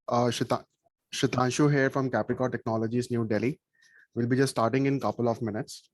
Shitanshu here from Capricot Technologies, New Delhi. We'll be just starting in a couple of minutes.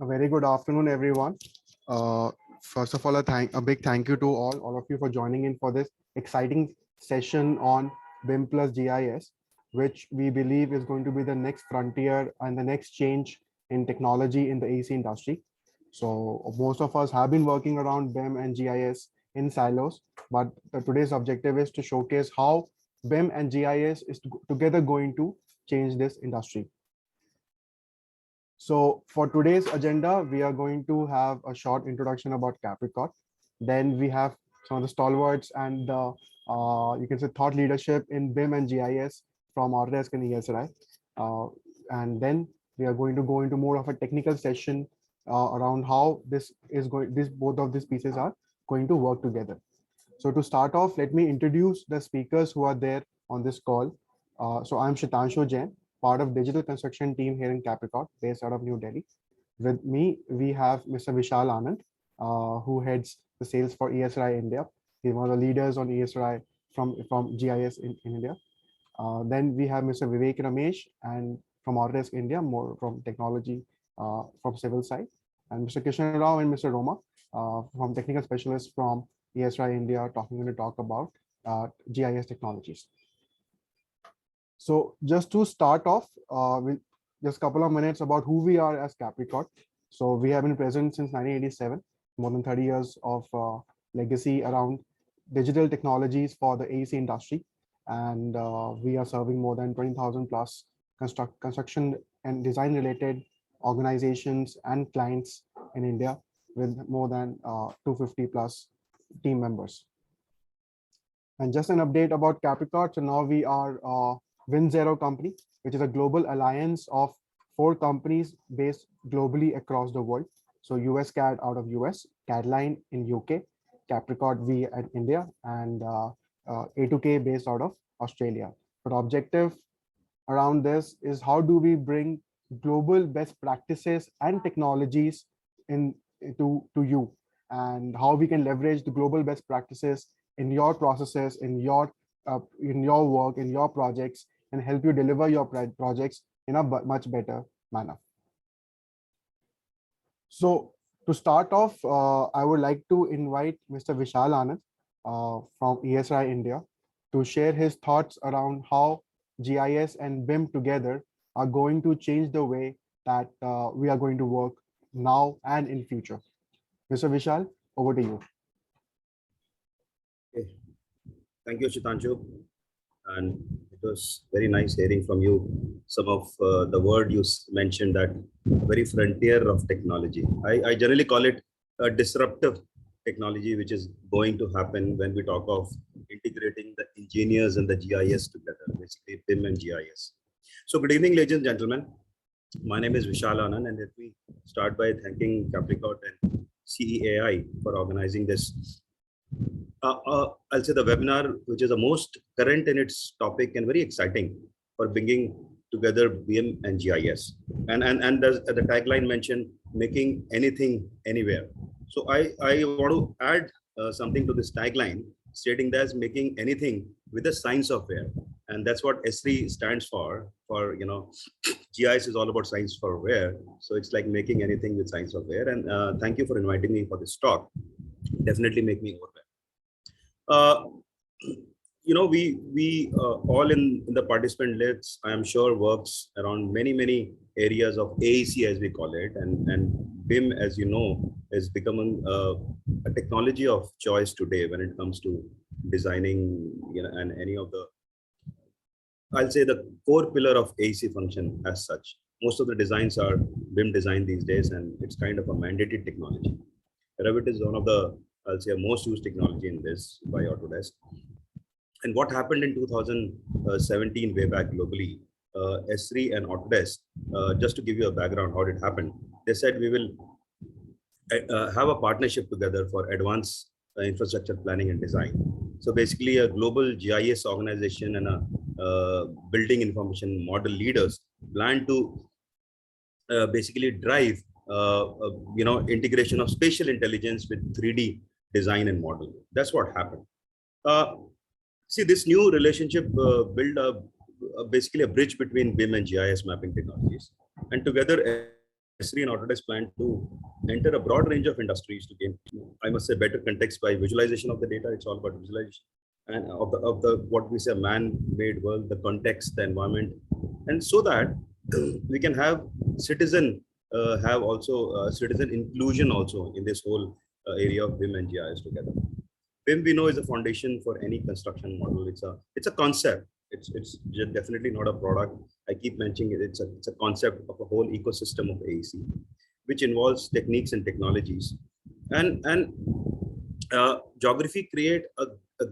A very good afternoon, everyone. First of all, a big thank you to all of you for joining in for this exciting session on BIM plus GIS, which we believe is going to be the next frontier and the next change in technology in the AEC industry. So most of us have been working around BIM and GIS in silos, but today's objective is to showcase how BIM and GIS is together going to change this industry. So for today's agenda, we are going to have a short introduction about Capricot. Then we have some of the stalwarts and the, you can say thought leadership in BIM and GIS from Autodesk and ESRI. And then we are going to go into more of a technical session around how both of these pieces are going to work together. So to start off, let me introduce the speakers who are there on this call. So I'm Shitanshu Jain, part of digital construction team here in Capricot, based out of New Delhi. With me, we have Mr. Vishal Anand, who heads the sales for ESRI India. He's one of the leaders on ESRI from GIS in India. Then we have Mr. Vivek Ramesh and from Autodesk India, more from technology from civil side, and Mr. Krishna Rao and Mr. Roma from technical specialists from ESRI India, going to talk about GIS technologies. So just to start off with just a couple of minutes about who we are as Capricot. So we have been present since 1987, more than 30 years of legacy around digital technologies for the AEC industry. And we are serving more than 20,000 plus construction and design related organizations and clients in India with more than 250 plus team members. And just an update about Capricot. So now we are WinZero company, which is a global alliance of 4 companies based globally across the world. So US CAD out of US, CADline in UK, Capricot V at India, and A2K based out of Australia. But objective around this is how do we bring global best practices and technologies to you, and how we can leverage the global best practices in your processes, in your work, in your projects, and help you deliver your projects in a much better manner. So to start off, I would like to invite Mr. Vishal Anand from ESRI India to share his thoughts around how GIS and BIM together are going to change the way that we are going to work now and in future. Mr. Vishal, over to you. Okay. Thank you, Shitanshu. and it was very nice hearing from you some of the word you mentioned, that very frontier of technology. I generally call it a disruptive technology, which is going to happen when we talk of integrating the engineers and the GIS together, basically BIM and GIS. So good evening, ladies and gentlemen. My name is Vishal Anand, and let me start by thanking Capricot and CEAI for organizing this. I'll say the webinar, which is the most current in its topic and very exciting for bringing together BIM and GIS. And the tagline mentioned, making anything anywhere. So I want to add something to this tagline, stating that as making anything with the science of where. And that's what ESRI stands for, GIS is all about science for where. So it's like making anything with science of where. And thank you for inviting me for this talk. Definitely make me overwhelmed. We all in the participant list, I am sure, works around many areas of AEC, as we call it, and BIM, as you know, is becoming a technology of choice today when it comes to designing, and any of the, I'll say, the core pillar of AEC function as such. Most of the designs are BIM design these days, and it's kind of a mandated technology. Revit is one of the, I'll say, most used technology in this by Autodesk. And what happened in 2017, way back globally, ESRI and Autodesk, just to give you a background how it happened, they said we will have a partnership together for advanced infrastructure planning and design. So basically a global GIS organization and a building information model leaders plan to basically drive integration of spatial intelligence with 3D design and model. That's what happened. See, this new relationship build basically a bridge between BIM and GIS mapping technologies. And together, ESRI and Autodesk plan to enter a broad range of industries to gain, I must say, better context by visualization of the data. It's all about visualization and of the what we say man-made world, the context, the environment, and so that we can have citizen inclusion also in this whole area of BIM and GIS together. BIM, we know, is a foundation for any construction model. It's a concept. It's definitely not a product. I keep mentioning it. It's a concept of a whole ecosystem of AEC, which involves techniques and technologies, and geography create a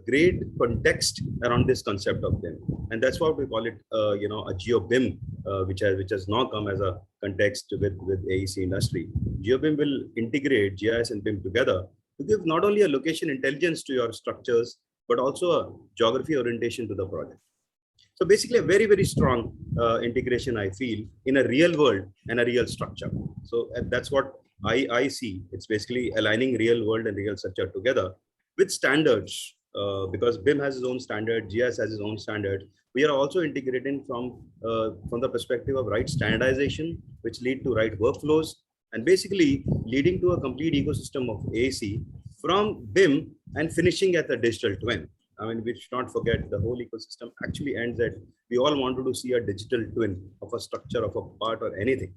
great context around this concept of BIM, and that's why we call it a GeoBIM, which has now come as a context with AEC industry. GeoBIM will integrate GIS and BIM together to give not only a location intelligence to your structures, but also a geography orientation to the project. So basically a very strong integration, I feel, in a real world and a real structure. So that's what I see. It's basically aligning real world and real structure together with standards, because BIM has its own standard, GIS has its own standard. We are also integrating from the perspective of right standardization, which lead to right workflows, and basically leading to a complete ecosystem of AEC from BIM and finishing at the digital twin. I mean, we should not forget the whole ecosystem actually ends at, we all wanted to see a digital twin of a structure, of a part, or anything.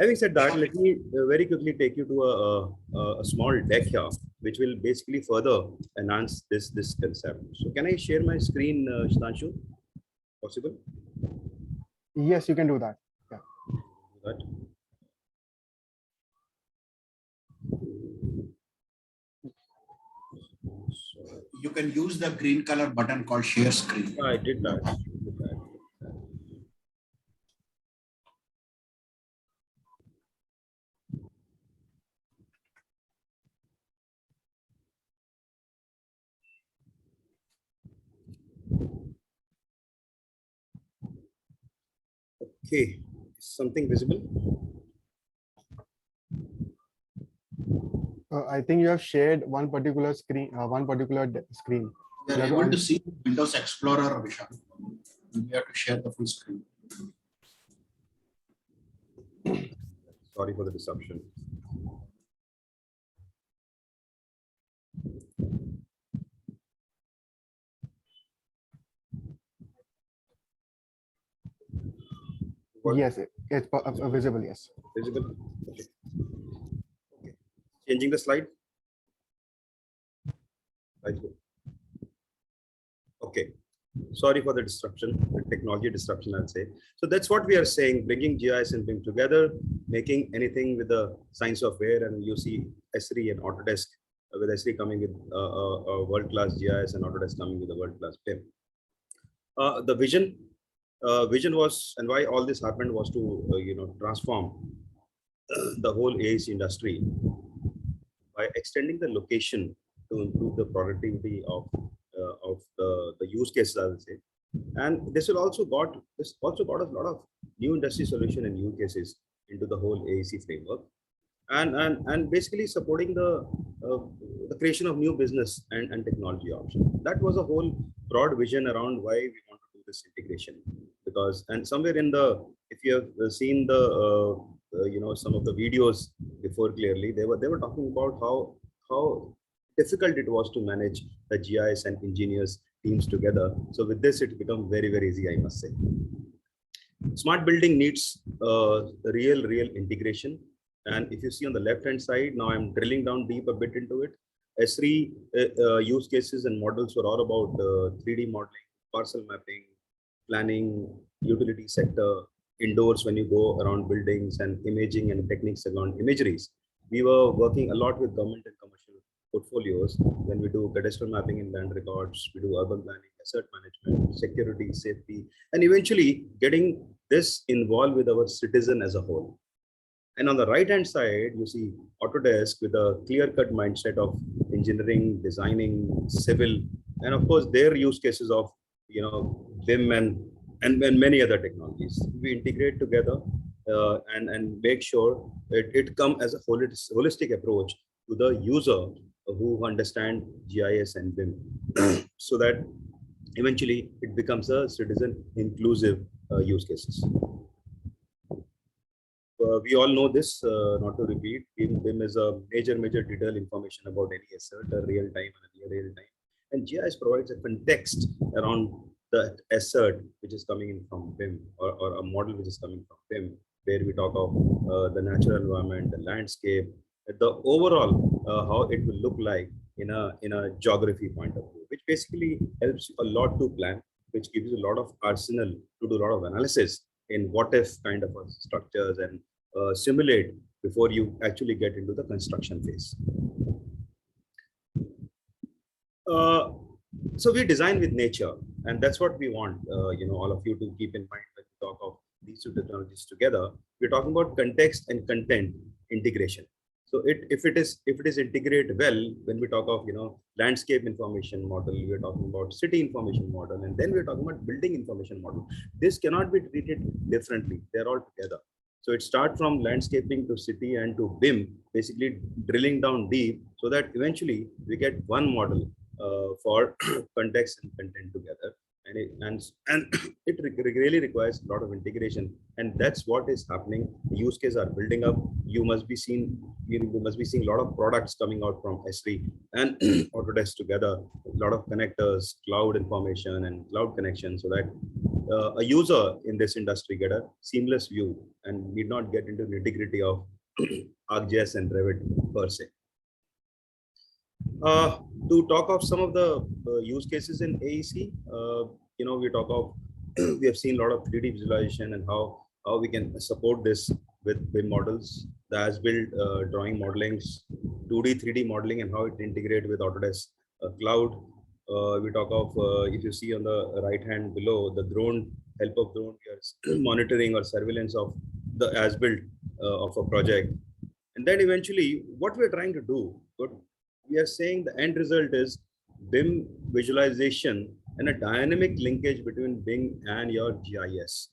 Having said that, let me very quickly take you to a small deck here, which will basically further enhance this concept. So can I share my screen, Shitanshu? Possible? Yes, you can do that. Yeah. That. You can use the green color button called share screen. I did that. Okay, something visible? I think you have shared one particular screen. We are able to see Windows Explorer, Vishal. We have to share the full screen. Sorry for the disruption. Yes, it's visible. Yes. Visible. Okay. Okay. Changing the slide. Right. Okay. Sorry for the disruption, the technology disruption, I'll say. So that's what we are saying, bringing GIS and BIM together, making anything with the science of where, and you see ESRI and Autodesk, with ESRI coming with a world-class GIS and Autodesk coming with a world-class BIM. The vision was, and why all this happened was to, transform the whole AEC industry by extending the location to improve the productivity of the use cases, I would say. And this also got us a lot of new industry solution and use cases into the whole AEC framework, and basically supporting the creation of new business and technology options. That was a whole broad vision around why we want to do this integration. Because, and somewhere in the, if you have seen the some of the videos before, clearly they were talking about how difficult it was to manage the GIS and engineers teams together. So with this, it becomes very, very easy, I must say. Smart building needs real integration. And if you see on the left-hand side, now I'm drilling down deep a bit into it. ESRI use cases and models were all about 3D modeling, parcel mapping, planning, utility sector, indoors when you go around buildings, and imaging and techniques around imageries. We were working a lot with government and commercial portfolios when we do cadastral mapping in land records, we do urban planning, asset management, security, safety, and eventually getting this involved with our citizen as a whole. And on the right-hand side, you see Autodesk with a clear-cut mindset of engineering, designing, civil, and of course their use cases of BIM and many other technologies. We integrate together and make sure it come as a holistic approach to the user who understand GIS and BIM, so that eventually it becomes a citizen inclusive use cases. We all know this, not to repeat, BIM is a major detailed information about any asset, a real time and a near real time. And GIS provides a context around the asset which is coming in from BIM, or a model which is coming from BIM, where we talk of the natural environment, the landscape, the overall how it will look like in a geography point of view, which basically helps a lot to plan, which gives you a lot of arsenal to do a lot of analysis in what if kind of structures, and simulate before you actually get into the construction phase. So we design with nature, and that's what we want all of you to keep in mind when we talk of these two technologies together. We're talking about context and content integration. So if it is integrated well, when we talk of landscape information model, we're talking about city information model, and then we're talking about building information model. This cannot be treated differently. They're all together. So it starts from landscaping to city and to BIM, basically drilling down deep, so that eventually we get one model for context and content together. And it really requires a lot of integration, and that's what is happening. The use cases are building up. You must be seeing a lot of products coming out from ESRI and Autodesk together. A lot of connectors, cloud information, and cloud connection, so that a user in this industry get a seamless view and need not get into the nitty-gritty of ArcGIS and Revit per se. To talk of some of the use cases in AEC, we have seen a lot of 3D visualization and how we can support this with BIM models, the as-built drawing modelings, 2D, 3D modeling, and how it integrates with Autodesk cloud. We talk of, if you see on the right hand below, the drone, help of drone, we are monitoring or surveillance of the as-built of a project. And then eventually what we're trying to do, we are saying the end result is BIM visualization and a dynamic linkage between BIM and your GIS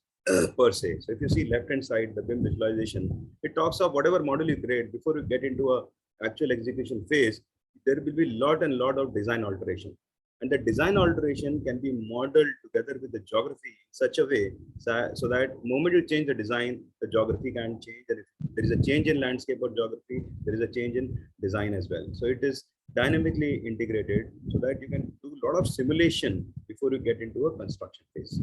per se. So if you see left hand side, the BIM visualization, it talks of whatever model you create before you get into a actual execution phase, there will be lot of design alteration. And the design alteration can be modeled together with the geography in such a way so that moment you change the design, the geography can change. And if there is a change in landscape or geography, there is a change in design as well. So it is dynamically integrated so that you can do a lot of simulation before you get into a construction phase.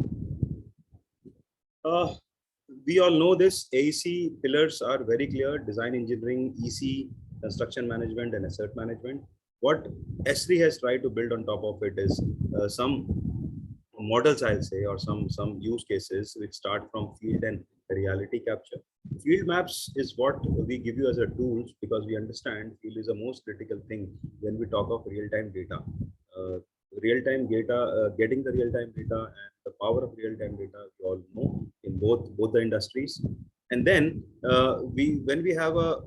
We all know this. AEC pillars are very clear: design engineering, EC, construction management, and asset management. What ESRI has tried to build on top of it is some models, I'll say, or some use cases which start from field and reality capture. Field maps is what we give you as a tools, because we understand field is the most critical thing when we talk of real-time data. Real-time data, getting the real-time data and the power of real-time data, we all know in both the industries. And then when we have a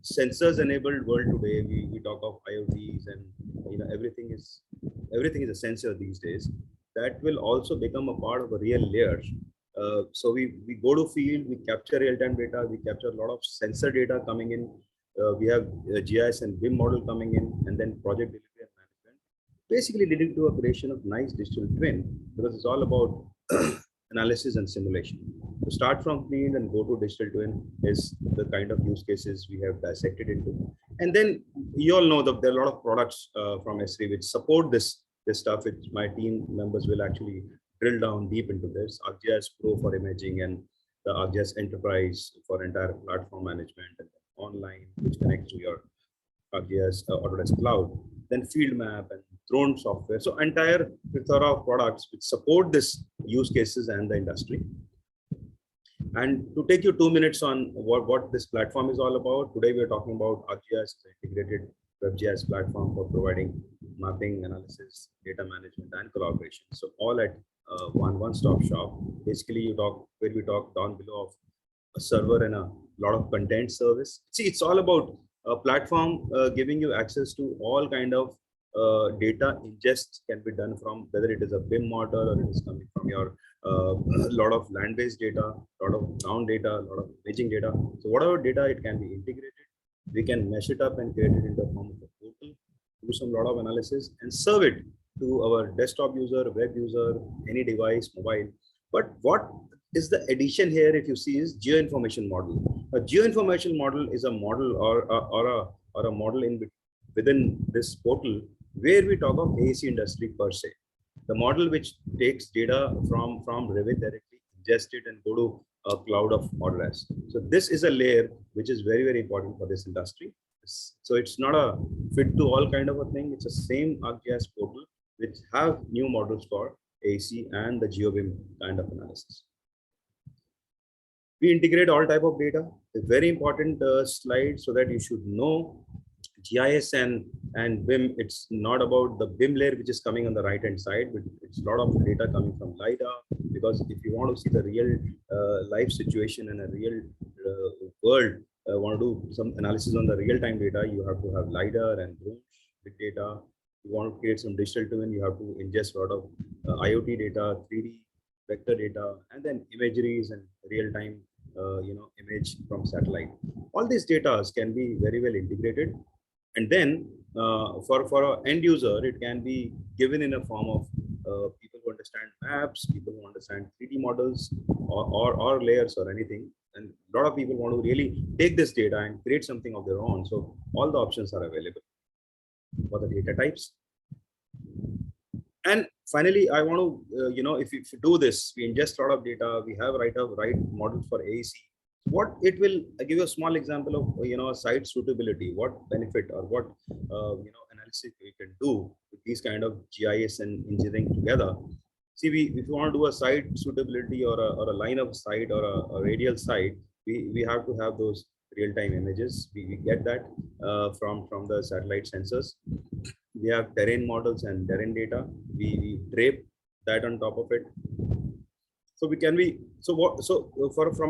sensors-enabled world today, we talk of IoTs, and everything is a sensor these days. That will also become a part of a real layer. So we go to field, we capture real-time data, we capture a lot of sensor data coming in. We have GIS and BIM model coming in, and then project delivery and management, basically leading to a creation of nice digital twin, because it's all about analysis and simulation. To start from field and go to digital twin is the kind of use cases we have dissected into. And then you all know that there are a lot of products from ESRI which support this stuff, which my team members will actually drill down deep into this. ArcGIS Pro for imaging, and the ArcGIS Enterprise for entire platform management, and online, which connects to your ArcGIS Autodesk Cloud, then field map and drone software. So entire plethora of products which support this use cases and the industry. And to take you 2 minutes on what this platform is all about, today we are talking about ArcGIS, the integrated WebGIS platform for providing mapping, analysis, data management, and collaboration. So all at one-stop shop. Basically, where we talk down below of a server and a lot of content service. See, it's all about a platform giving you access to all kind of data ingest can be done from, whether it is a BIM model or it is coming from your a lot of land-based data, a lot of ground data, a lot of imaging data. So whatever data, it can be integrated. We can mesh it up and create it in the form of a portal, do some lot of analysis and serve it to our desktop user, web user, any device, mobile. But what is the addition here, if you see, is geoinformation model. A geoinformation model is a model or a model within this portal where we talk of AEC industry per se. The model which takes data from Revit directly, ingest it and go to a cloud of Autodesk. So this is a layer which is very, very important for this industry. So it's not a fit to all kind of a thing. It's the same ArcGIS portal which have new models for AEC and the GeoBIM kind of analysis. We integrate all type of data. A very important slide, so that you should know GIS and BIM. It's not about the BIM layer which is coming on the right hand side, but it's a lot of data coming from Lidar, because if you want to see the real life situation in a real world, want to do some analysis on the real-time data, you have to have Lidar and big data. You want to create some digital twin, you have to ingest a lot of IoT data, 3D vector data, and then imageries and real-time image from satellite. All these data can be very well integrated. And then for an end user, it can be given in a form of people who understand maps, people who understand 3D models or layers or anything. And a lot of people want to really take this data and create something of their own. So all the options are available for the data types. And finally, I want to, if you do this, we ingest a lot of data, we have right models for AEC. What it will, I give you a small example of, a site suitability, what benefit or what, analysis we can do with these kind of GIS and engineering together. See, if you want to do a site suitability or a line of sight or a radial site, we have to have those real-time images. We get that from the satellite sensors. We have terrain models and terrain data. We drape that on top of it. So from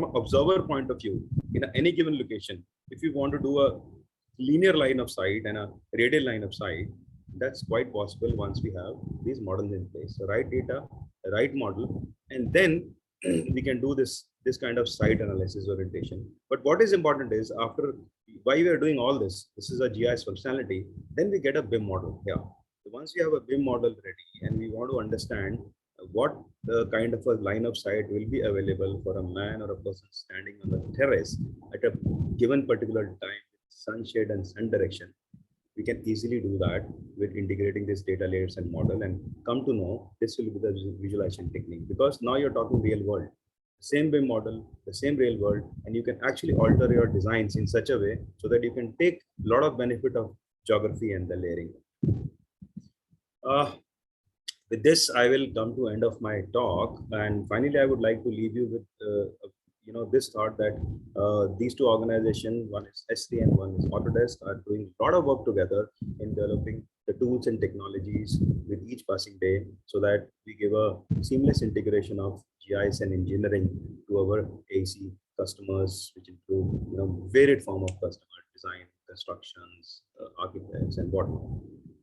an observer point of view, in any given location, if you want to do a linear line of sight and a radial line of sight, that's quite possible once we have these models in place. So right data, right model, and then we can do this kind of site analysis orientation. But what is important is, after why we are doing all this is a GIS functionality, then we get a BIM model. Yeah. So once we have a BIM model ready and we want to understand what the kind of a line of sight will be available for a man or a person standing on the terrace at a given particular time, sunshade and sun direction, we can easily do that with integrating this data layers and model, and come to know this will be the visualization technique, because now you're talking real world, same BIM model, the same real world, and you can actually alter your designs in such a way so that you can take a lot of benefit of geography and the layering. with this, I will come to end of my talk. And finally, I would like to leave you with this thought that these two organizations, one is ESRI and one is Autodesk, are doing a lot of work together in developing the tools and technologies with each passing day, so that we give a seamless integration of GIS and engineering to our AC customers, which include varied form of customer design, constructions, architects, and whatnot.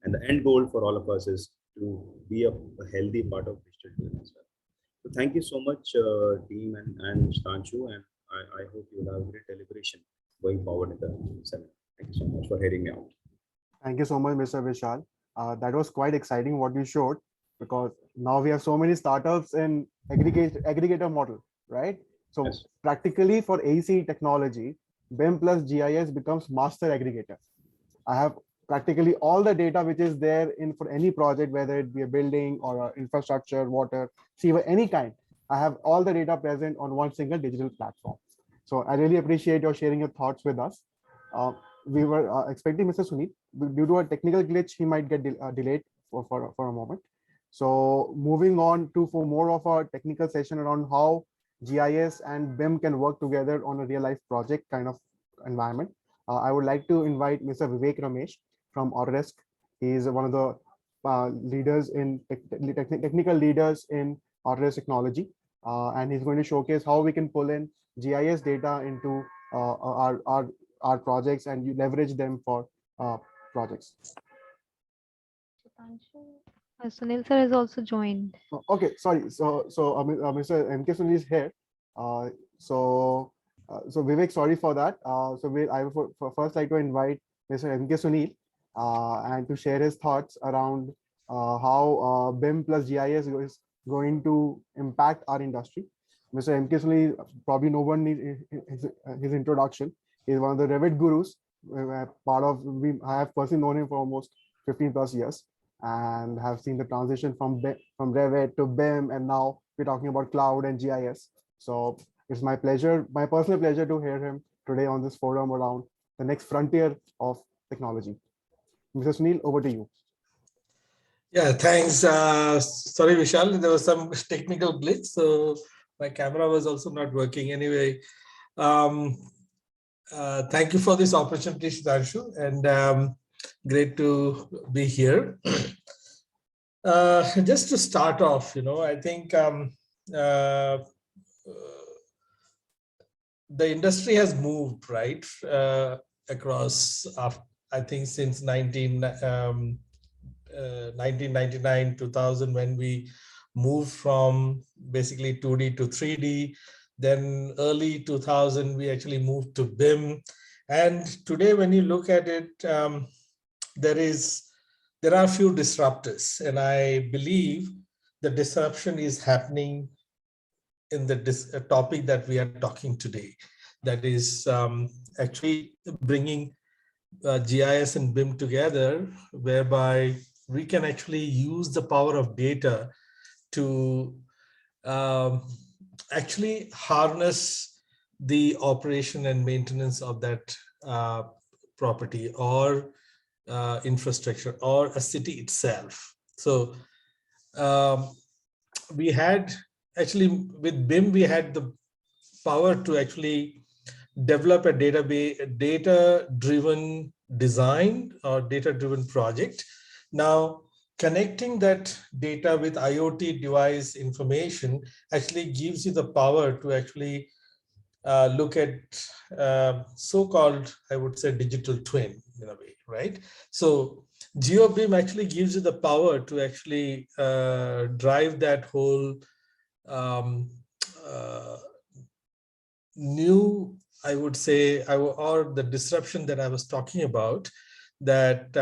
And the end goal for all of us is to be a healthy part of digital twin as well. So thank you so much, team and Stanshu, and I hope you will have great deliberation going forward in the seminar. Thank you so much for hearing me out. Thank you so much, Mr. Vishal. That was quite exciting what you showed, because now we have so many startups in aggregator model, right? So Yes. practically for AC technology, BIM plus GIS becomes master aggregator. I have practically all the data which is there in for any project, whether it be a building or infrastructure, water, sewer, any kind. I have all the data present on one single digital platform. So I really appreciate your sharing your thoughts with us. We were expecting Mr. Sunil. Due to a technical glitch, he might get delayed for a moment. So moving on to for more of a technical session around how GIS and BIM can work together on a real life project kind of environment. I would like to invite Mr. Vivek Ramesh from Autodesk. He is one of the leaders in technical leaders in Autodesk technology, and he's going to showcase how we can pull in GIS data into our projects and you leverage them for projects. Sunil sir has also joined. Okay, sorry. So Mr. MK Sunil is here. So Vivek, sorry for that. I would first like to invite Mr. MK Sunil and to share his thoughts around how BIM plus GIS is going to impact our industry. Mr. MK Sunil, probably no one needs his introduction. He's one of the Revit gurus. I have personally known him for almost 15 plus years and have seen the transition from Revit to BIM, and now we're talking about cloud and GIS. So it's my pleasure, my personal pleasure, to hear him today on this forum around the next frontier of technology. Mr. Sunil, over to you. Yeah, thanks. Sorry, Vishal, there was some technical glitch, so my camera was also not working. Anyway, thank you for this opportunity, Sudhanshu, and great to be here. Just to start off, I think the industry has moved, right, across, I think, since 1999, 2000, when we moved from basically 2D to 3D. Then early 2000, we actually moved to BIM. And today, when you look at it, there are a few disruptors. And I believe the disruption is happening in the topic that we are talking today. That is actually bringing GIS and BIM together, whereby we can actually use the power of data to actually harness the operation and maintenance of that property or infrastructure or a city itself. So we had actually, with BIM, we had the power to actually develop a data-driven design or data-driven project. Now, connecting that data with IoT device information actually gives you the power to actually look at so-called, I would say, digital twin in a way, right? So GeoBIM actually gives you the power to actually drive that whole new, I would say, or the disruption that I was talking about, that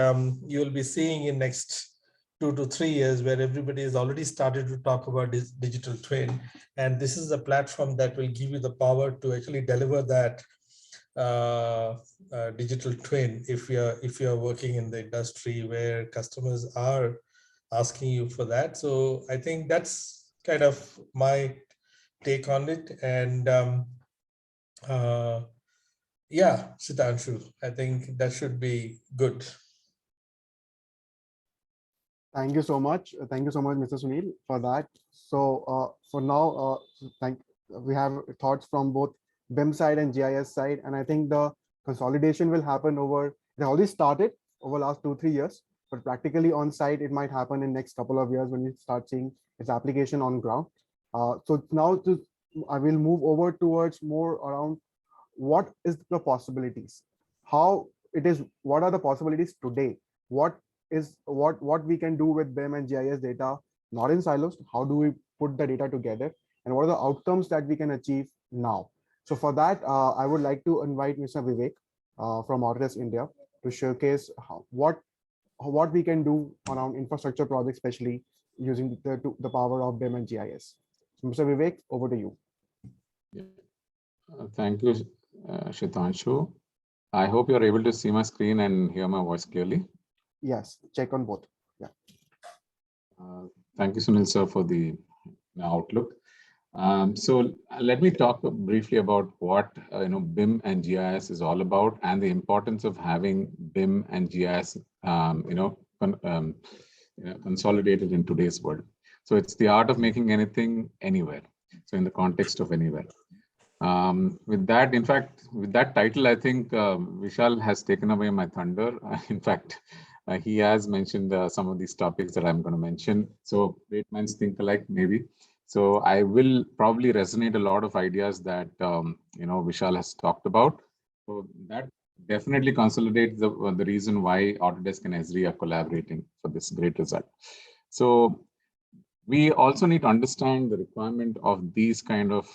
you will be seeing in next 2 to 3 years, where everybody has already started to talk about this digital twin. And this is a platform that will give you the power to actually deliver that digital twin if you are working in the industry where customers are asking you for that. So I think that's kind of my take on it. And yeah, Sudhanshu, I think that should be good. Thank you so much. Thank you so much, Mr. Sunil, for that. So for now, we have thoughts from both BIM side and GIS side, and I think the consolidation will happen over. They already started over last 2-3 years, but practically on site it might happen in next couple of years when we start seeing its application on ground. So now I will move over towards more around what is the possibilities, how it is, what are the possibilities today, what we can do with BIM and GIS data, not in silos, how do we put the data together, and what are the outcomes that we can achieve now. So for that, I would like to invite Mr. Vivek from Autodesk India to showcase what we can do around infrastructure projects, especially using the power of BIM and GIS. So Mr. Vivek, over to you. Thank you, Shitanshu. I hope you're able to see my screen and hear my voice clearly. Yes, check on both. Yeah. Thank you, Sunil sir, for the outlook. So let me talk briefly about what BIM and GIS is all about, and the importance of having BIM and GIS consolidated in today's world. So it's the art of making anything anywhere. So in the context of anywhere. With that, in fact, with that title, I think Vishal has taken away my thunder. In fact, he has mentioned some of these topics that I'm going to mention. So great minds think alike, maybe. So I will probably resonate a lot of ideas that Vishal has talked about. So that definitely consolidates the reason why Autodesk and ESRI are collaborating for this great result. So we also need to understand the requirement of these kind of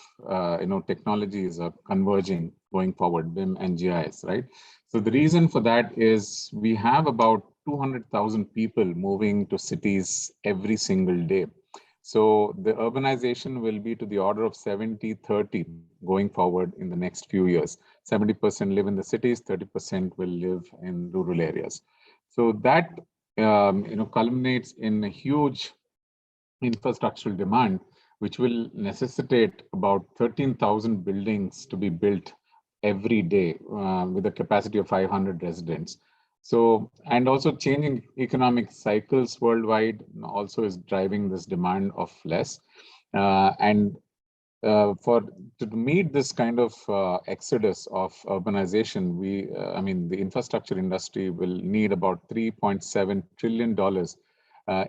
technologies are converging going forward, BIM and GIS, right? So the reason for that is we have about 200,000 people moving to cities every single day. So the urbanization will be to the order of 70-30 going forward in the next few years. 70% live in the cities, 30% will live in rural areas. So that culminates in a huge infrastructural demand, which will necessitate about 13,000 buildings to be built every day with a capacity of 500 residents. So, and also changing economic cycles worldwide also is driving this demand of less. To meet this kind of exodus of urbanization, the infrastructure industry will need about $3.7 trillion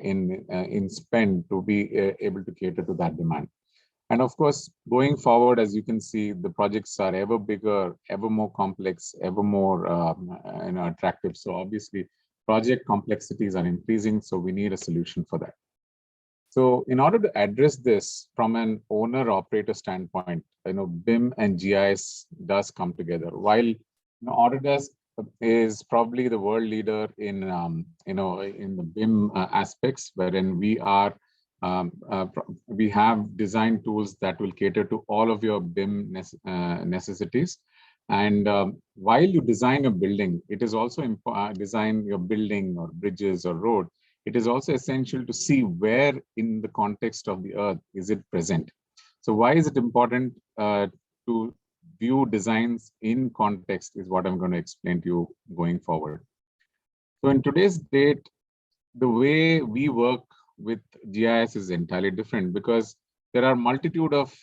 in spend to be able to cater to that demand. And of course, going forward, as you can see, the projects are ever bigger, ever more complex, ever more attractive. So obviously, project complexities are increasing, so we need a solution for that. So in order to address this from an owner-operator standpoint, BIM and GIS does come together. While Autodesk is probably the world leader in the BIM aspects, wherein we have design tools that will cater to all of your BIM necessities. And while you design a building, it is also design your building or bridges or road. It is also essential to see where in the context of the earth is it present. So why is it important to view designs in context is what I'm going to explain to you going forward. So in today's date, the way we work with GIS is entirely different because there are multitude of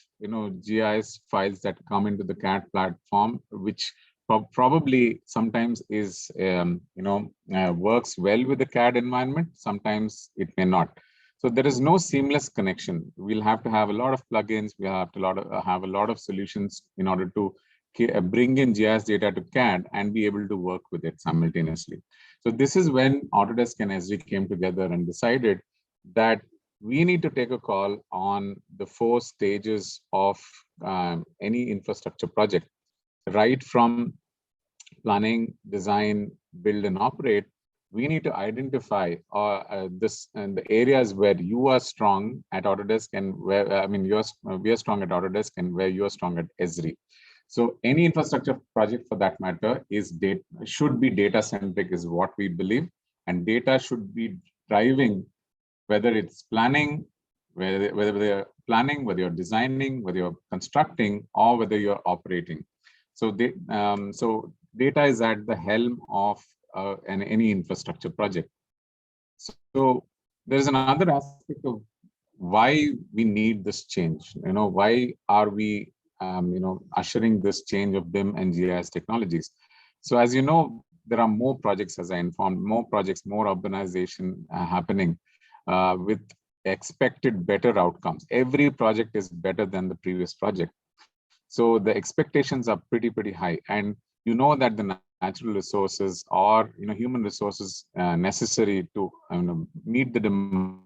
GIS files that come into the CAD platform, which probably sometimes is works well with the CAD environment. Sometimes it may not. So there is no seamless connection. We'll have to have a lot of plugins. We have to have a lot of solutions in order to bring in GIS data to CAD and be able to work with it simultaneously. So this is when Autodesk and ESRI came together and decided that we need to take a call on the 4 stages of any infrastructure project, right from planning, design, build, and operate. We need to identify this and the areas where you are strong at Autodesk and where we are strong at Autodesk and where you are strong at ESRI. So any infrastructure project for that matter should be data centric is what we believe, and data should be driving whether it's planning, whether they're planning, whether you're designing, whether you're constructing, or whether you're operating. So data is at the helm of any infrastructure project. So there's another aspect of why we need this change. Why are we, ushering this change of BIM and GIS technologies? So as you know, there are more projects, as I informed, more projects, more urbanization happening with expected better outcomes. Every project is better than the previous project. So the expectations are pretty high. And you know that the natural resources or human resources necessary to meet the demands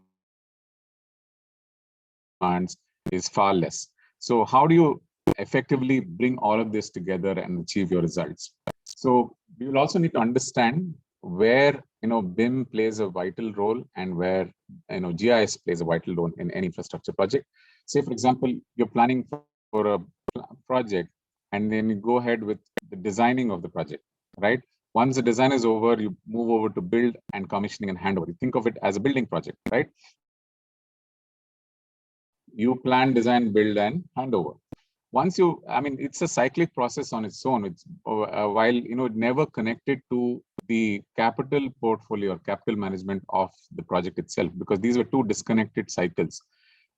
is far less. So how do you effectively bring all of this together and achieve your results? So we will also need to understand where BIM plays a vital role and where GIS plays a vital role in any infrastructure project. Say, for example, you're planning for a project, and then you go ahead with the designing of the project, right? Once the design is over, you move over to build and commissioning and handover. You think of it as a building project, right? You plan, design, build, and handover. Once you, it's a cyclic process on its own. It's while never connected to the capital portfolio or capital management of the project itself, because these were two disconnected cycles.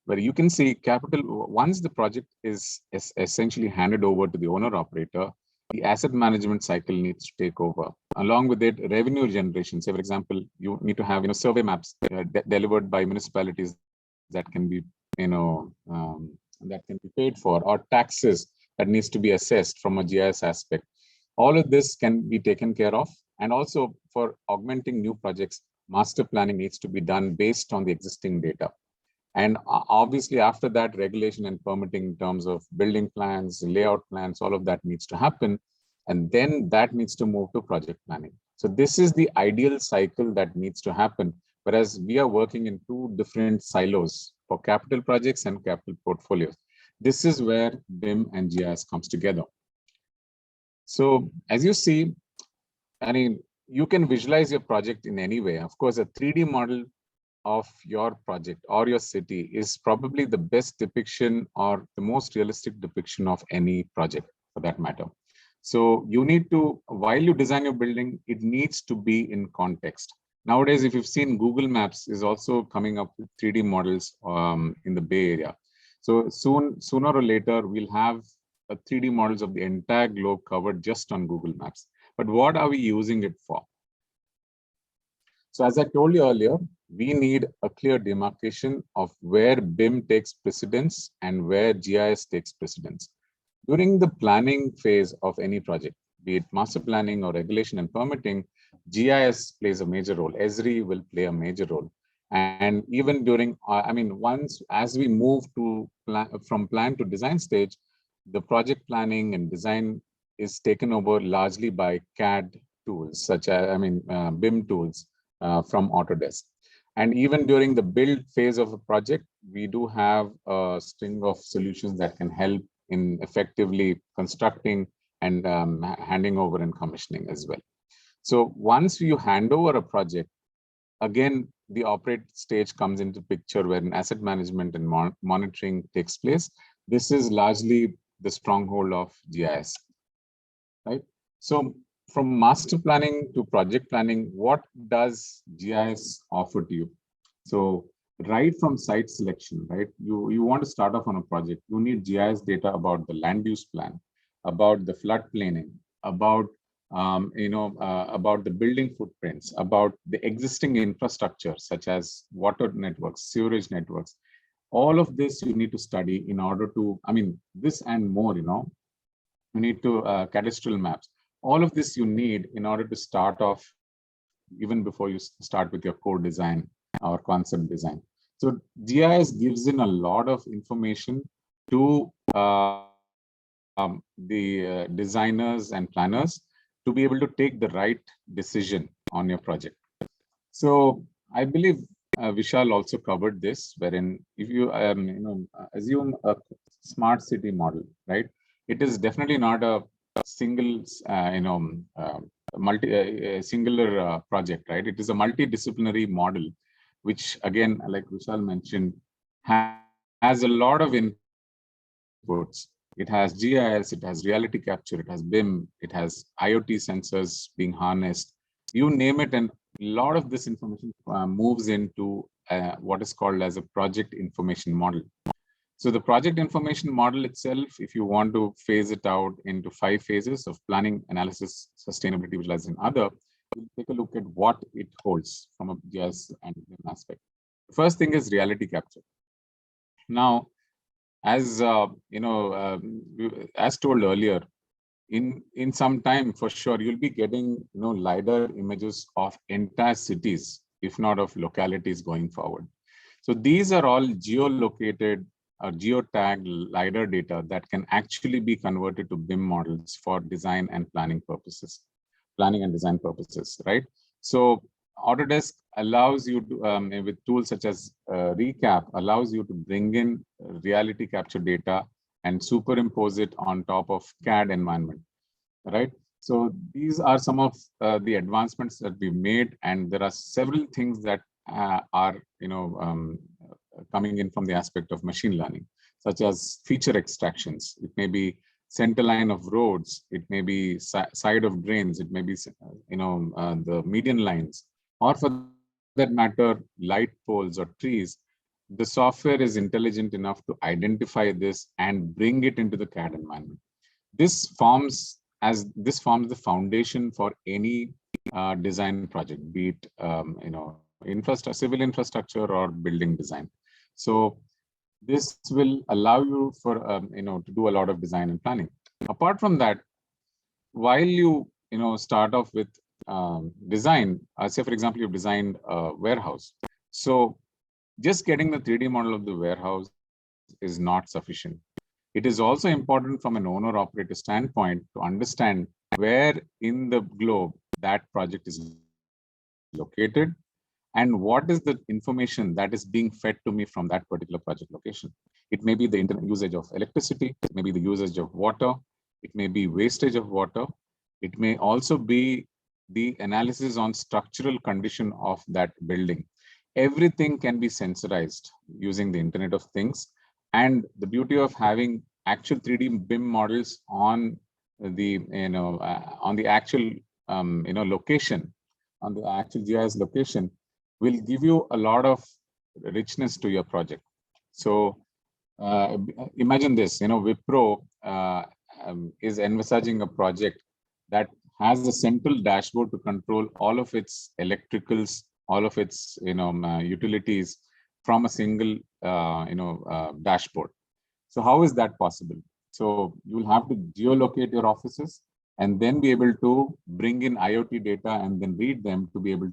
Where you can see capital, once the project is essentially handed over to the owner operator, the asset management cycle needs to take over. Along with it, revenue generation. Say, for example, you need to have survey maps delivered by municipalities that can be that can be paid for, or taxes that needs to be assessed from a GIS aspect. All of this can be taken care of. And also for augmenting new projects, master planning needs to be done based on the existing data. And obviously after that, regulation and permitting in terms of building plans, layout plans, all of that needs to happen. And then that needs to move to project planning. So this is the ideal cycle that needs to happen. Whereas we are working in two different silos for capital projects and capital portfolios. This is where BIM and GIS comes together. So as you see, you can visualize your project in any way. Of course, a 3D model of your project or your city is probably the best depiction or the most realistic depiction of any project for that matter. So you need to, while you design your building, it needs to be in context. Nowadays, if you've seen, Google Maps is also coming up with 3D models in the Bay Area. So sooner or later, we'll have 3D models of the entire globe covered just on Google Maps. But what are we using it for? So as I told you earlier, we need a clear demarcation of where BIM takes precedence and where GIS takes precedence. During the planning phase of any project, be it master planning or regulation and permitting, GIS plays a major role. ESRI will play a major role. And even during, once as we move to from plan to design stage, the project planning and design is taken over largely by CAD tools, such as, BIM tools from Autodesk. And even during the build phase of a project, we do have a string of solutions that can help in effectively constructing and handing over and commissioning as well. So once you hand over a project, again, the operate stage comes into picture where an asset management and monitoring takes place. This is largely the stronghold of GIS, right? So from master planning to project planning, what does GIS offer to you? So right from site selection, right? You want to start off on a project, you need GIS data about the land use plan, about the flood planning, about about the building footprints, about the existing infrastructure such as water networks, sewerage networks. All of this you need to study in order to, this and more, you need to cadastral maps. All of this you need in order to start off even before you start with your core design or concept design. So GIS gives in a lot of information to the designers and planners to be able to take the right decision on your project. So I believe Vishal also covered this, wherein if you assume a smart city model, right? It is definitely not a single singular project, right? It is a multidisciplinary model, which again, like Vishal mentioned, has a lot of inputs. It has GIS, it has reality capture, it has BIM, it has IoT sensors being harnessed, you name it, and a lot of this information moves into what is called as a project information model. So the project information model itself, if you want to phase it out into 5 phases of planning, analysis, sustainability, visualization, other, we'll take a look at what it holds from a GIS and BIM aspect. The first thing is reality capture. Now, as as told earlier, in some time for sure you'll be getting Lidar images of entire cities, if not of localities going forward. So these are all geolocated or geotagged Lidar data that can actually be converted to BIM models for design and planning purposes, planning and design purposes, right? So Autodesk allows you to, with tools such as Recap, allows you to bring in reality capture data and superimpose it on top of CAD environment, right? So these are some of the advancements that we made, and there are several things that are coming in from the aspect of machine learning, such as feature extractions. It may be center line of roads, it may be side of drains, it may be the median lines, or for that matter, light poles or trees. The software is intelligent enough to identify this and bring it into the CAD environment. This forms the foundation for any design project, be it civil infrastructure or building design. So this will allow you for to do a lot of design and planning. Apart from that, while you start off with design, say for example you've designed a warehouse, so just getting the 3D model of the warehouse is not sufficient. It is also important from an owner-operator standpoint to understand where in the globe that project is located and what is the information that is being fed to me from that particular project location. It may be the internet usage of electricity, it may be the usage of water, it may be wastage of water, it may also be the analysis on structural condition of that building. Everything can be sensorized using the Internet of Things. And the beauty of having actual 3D BIM models on the on the actual location, on the actual GIS location, will give you a lot of richness to your project. So imagine this, Wipro is envisaging a project that has a central dashboard to control all of its electricals, all of its utilities from a single dashboard. So how is that possible? So you'll have to geolocate your offices and then be able to bring in IoT data and then read them to be able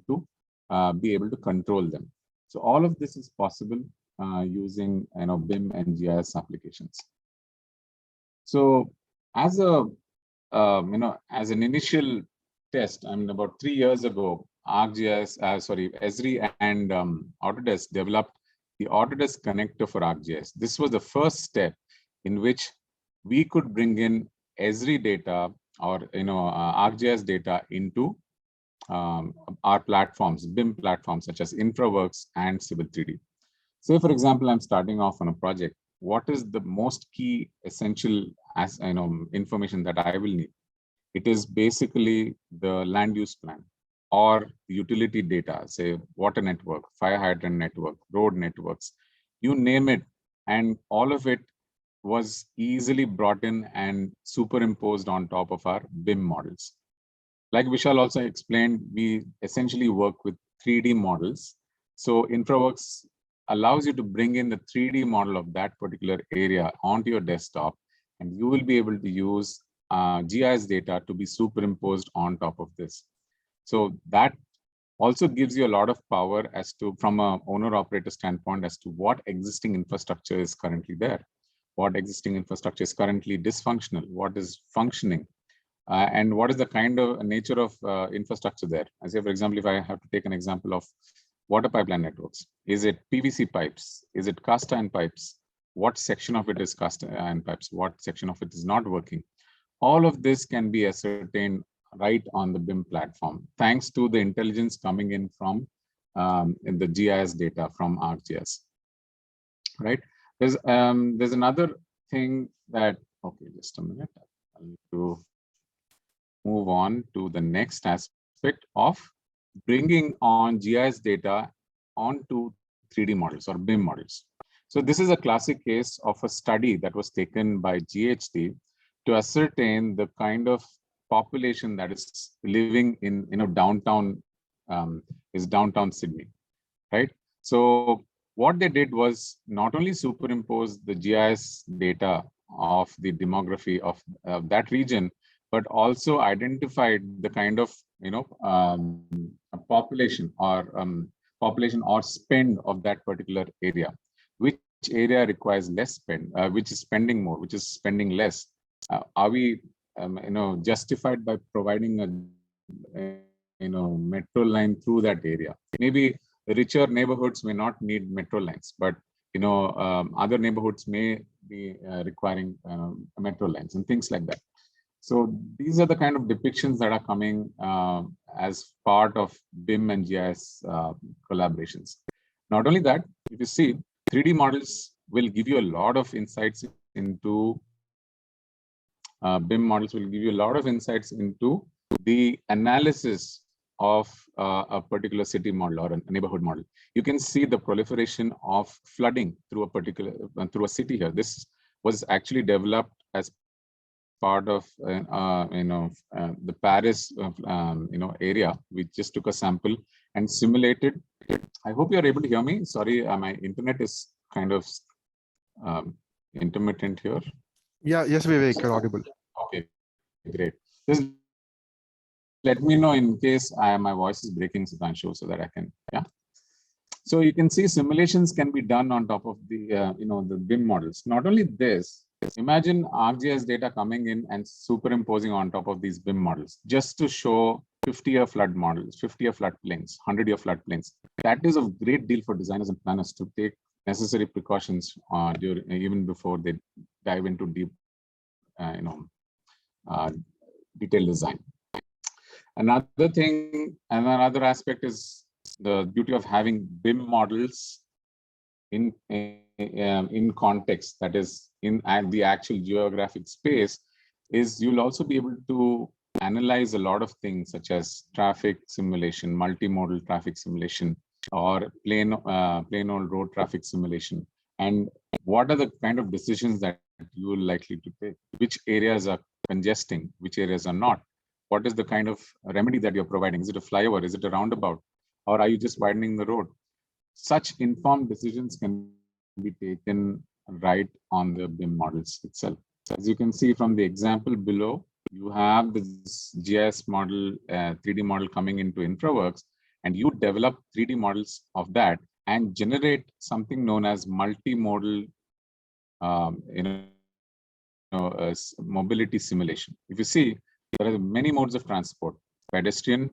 to control them. So all of this is possible using BIM and GIS applications. So as a as an initial test, I mean about 3 years ago, ArcGIS, ESRI and Autodesk developed the Autodesk connector for ArcGIS. This was the first step in which we could bring in ESRI data or ArcGIS data into our platforms, BIM platforms such as InfraWorks and Civil 3D. Say for example, I'm starting off on a project. What is the most key essential information that I will need? It is basically the land use plan or utility data, say water network, fire hydrant network, road networks, you name it, and all of it was easily brought in and superimposed on top of our BIM models. Like Vishal also explained, we essentially work with 3D models. So InfraWorks allows you to bring in the 3D model of that particular area onto your desktop, and you will be able to use GIS data to be superimposed on top of this. So that also gives you a lot of power as to, from an owner-operator standpoint, as to what existing infrastructure is currently there, what existing infrastructure is currently dysfunctional, what is functioning, and what is the kind of nature of infrastructure there. I say, for example, if I have to take an example of water pipeline networks, is it PVC pipes? Is it cast iron pipes? What section of it is cast iron pipes? What section of it is not working? All of this can be ascertained right on the BIM platform, thanks to the intelligence coming in from in the GIS data from ArcGIS. Right? There's another thing that, okay, just a minute. I need to move on to the next aspect of bringing on GIS data onto 3D models or BIM models. So this is a classic case of a study that was taken by GHD to ascertain the kind of population that is living in downtown downtown Sydney, right? So what they did was not only superimpose the GIS data of the demography of that region, but also identified the kind of population or spend of that particular area. Which area requires less spend, which is spending more, which is spending less. Are we justified by providing a metro line through that area? Maybe richer neighborhoods may not need metro lines, but other neighborhoods may be requiring metro lines and things like that. So these are the kind of depictions that are coming as part of BIM and GIS collaborations. Not only that, if you see, 3D models will give you a lot of insights into BIM models will give you a lot of insights into the analysis of a particular city model or a neighborhood model. You can see the proliferation of flooding through a city here. This was actually developed as part of the Paris area. We just took a sample and simulated. I hope you are able to hear me. Sorry, my internet is kind of intermittent here. Yeah, yes, Vivek, you're audible. Okay, great. Just let me know in case my voice is breaking, Sudhanshu, so that I can, yeah. So you can see simulations can be done on top of the, the BIM models. Not only this, imagine ArcGIS data coming in and superimposing on top of these BIM models, just to show 50-year flood models, 50-year flood plains, 100-year flood plains. That is a great deal for designers and planners to take necessary precautions even before they dive into deep, detailed design. Another thing, and another aspect is the beauty of having BIM models in context, that is in the actual geographic space, is you'll also be able to analyze a lot of things such as traffic simulation, multimodal traffic simulation, or plain old road traffic simulation. And what are the kind of decisions that you are likely to take? Which areas are congesting, which areas are not? What is the kind of remedy that you're providing? Is it a flyover? Is it a roundabout? Or are you just widening the road? Such informed decisions can be taken right on the BIM models itself. As you can see from the example below, you have this GIS model, 3D model coming into InfraWorks, and you develop 3D models of that and generate something known as multimodal mobility simulation. If you see, there are many modes of transport: pedestrian,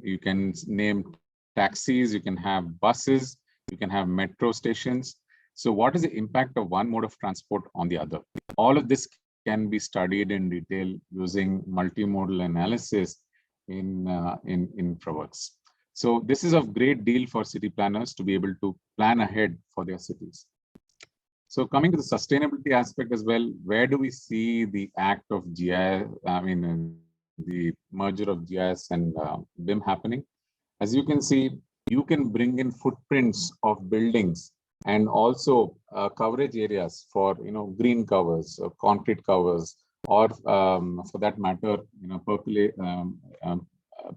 you can name taxis, you can have buses, you can have metro stations. So what is the impact of one mode of transport on the other? All of this can be studied in detail using multimodal analysis in InfraWorks. So this is a great deal for city planners to be able to plan ahead for their cities. So coming to the sustainability aspect as well, where do we see the act of GIS, the merger of GIS and BIM happening? As you can see, you can bring in footprints of buildings and also coverage areas for green covers, or concrete covers, or for that matter,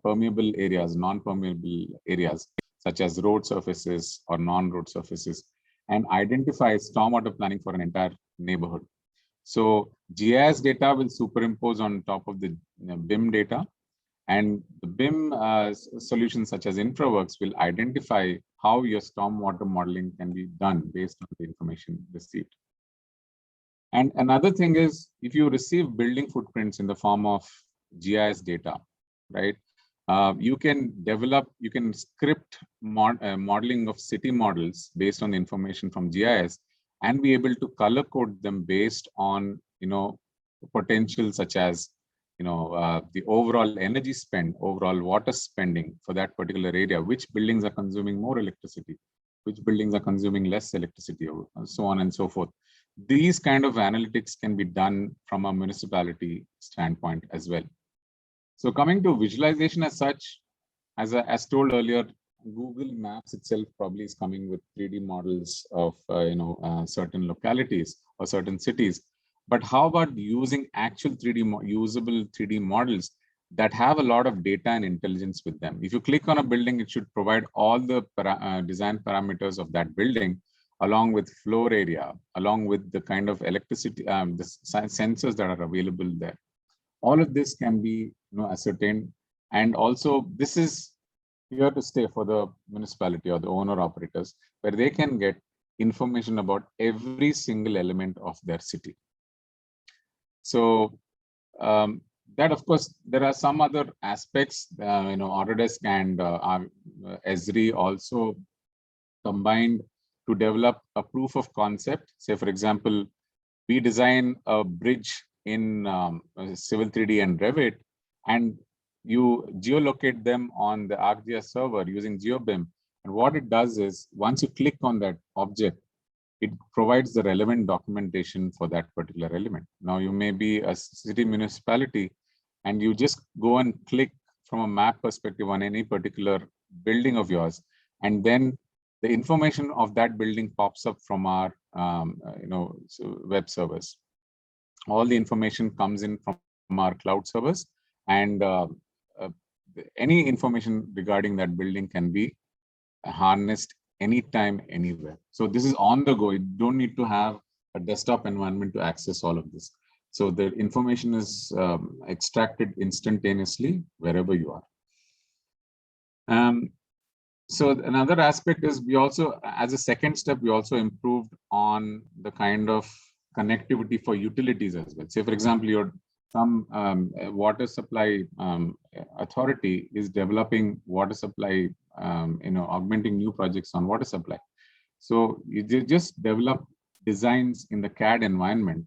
permeable areas, non-permeable areas, such as road surfaces or non-road surfaces, and identify stormwater planning for an entire neighborhood. So GIS data will superimpose on top of the BIM data, and the BIM solutions such as InfraWorks will identify how your stormwater modeling can be done based on the information received. And another thing is, if you receive building footprints in the form of GIS data, right? You can script modeling of city models based on the information from GIS and be able to color code them based on, potential such as, the overall energy spend, overall water spending for that particular area, which buildings are consuming more electricity, which buildings are consuming less electricity, and so on and so forth. These kind of analytics can be done from a municipality standpoint as well. So coming to visualization as such, as told earlier, Google Maps itself probably is coming with 3D models of certain localities or certain cities. But how about using actual usable 3D models that have a lot of data and intelligence with them? If you click on a building, it should provide all the design parameters of that building, along with floor area, along with the kind of electricity, the sensors that are available there. All of this can be ascertained. And also, this is here to stay for the municipality or the owner operators, where they can get information about every single element of their city. So that, of course, there are some other aspects, Autodesk and ESRI also combined to develop a proof of concept. Say, for example, we design a bridge in Civil 3D and Revit, and you geolocate them on the ArcGIS server using GeoBIM. And what it does is, once you click on that object, it provides the relevant documentation for that particular element. Now, you may be a city municipality, and you just go and click from a map perspective on any particular building of yours, and then the information of that building pops up from our web servers. All the information comes in from our cloud servers, and any information regarding that building can be harnessed anytime, anywhere. So this is on the go. You don't need to have a desktop environment to access all of this. So the information is extracted instantaneously wherever you are. So another aspect is, we also, as a second step, we also improved on the kind of connectivity for utilities as well. Say, for example, some water supply authority is developing water supply, augmenting new projects on water supply. So you just develop designs in the CAD environment,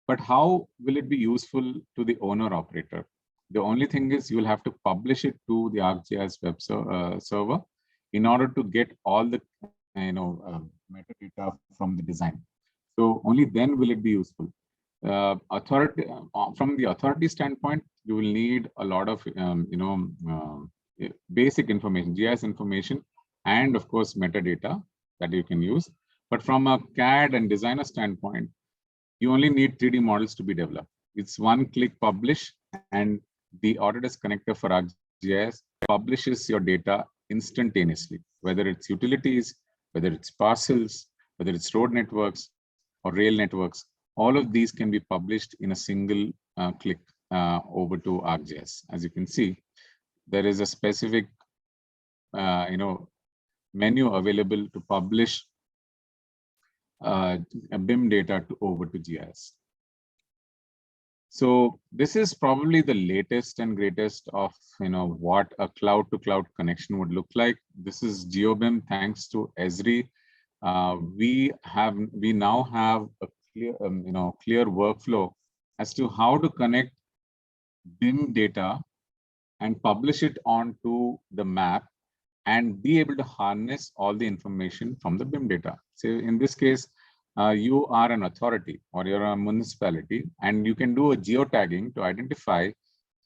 but how will it be useful to the owner operator? The only thing is, you will have to publish it to the ArcGIS web server in order to get all the metadata from the design. So only then will it be useful. From the authority standpoint, you will need a lot of basic information, GIS information, and of course metadata that you can use. But from a CAD and designer standpoint, you only need 3D models to be developed. It's one click publish, and the Autodesk connector for ArcGIS publishes your data instantaneously, whether it's utilities, whether it's parcels, whether it's road networks or rail networks. All of these can be published in a single click over to ArcGIS. As you can see, there is a specific menu available to publish BIM data over to GIS. So this is probably the latest and greatest of what a cloud-to-cloud connection would look like. This is GeoBIM. Thanks to ESRI, we now have a clear workflow as to how to connect BIM data and publish it onto the map and be able to harness all the information from the BIM data. So in this case, you are an authority or you're a municipality, and you can do a geotagging to identify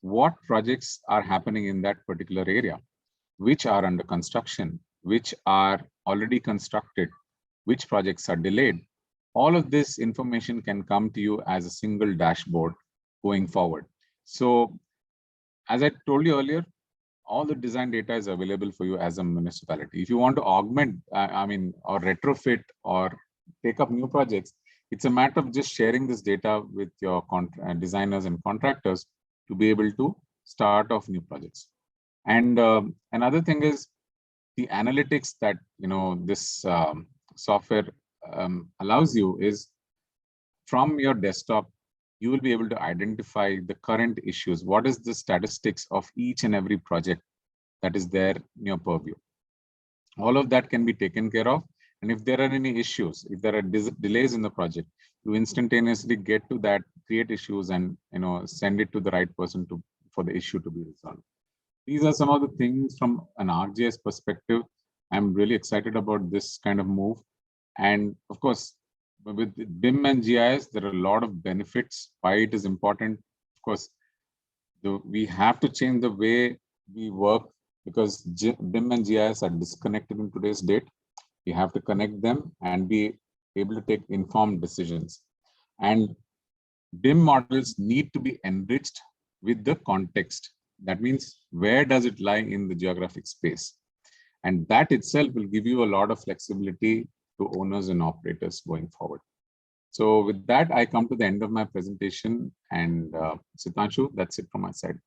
what projects are happening in that particular area, which are under construction, which are already constructed, which projects are delayed. All of this information can come to you as a single dashboard going forward. So as I told you earlier, all the design data is available for you as a municipality. If you want to augment, or retrofit or take up new projects, it's a matter of just sharing this data with your designers and contractors to be able to start off new projects. And another thing is the analytics that this software allows you is, from your desktop, you will be able to identify the current issues. What is the statistics of each and every project that is there in your purview? All of that can be taken care of. And if there are any issues, if there are delays in the project, you instantaneously get to that, create issues, and send it to the right person for the issue to be resolved. These are some of the things from an ArcGIS perspective. I'm really excited about this kind of move. And of course, with BIM and GIS, there are a lot of benefits. Why it is important? Of course, we have to change the way we work because BIM and GIS are disconnected in today's date. You have to connect them and be able to take informed decisions. And BIM models need to be enriched with the context. That means, where does it lie in the geographic space? And that itself will give you a lot of flexibility to owners and operators going forward. So with that, I come to the end of my presentation, and Sitanshu, that's it from my side.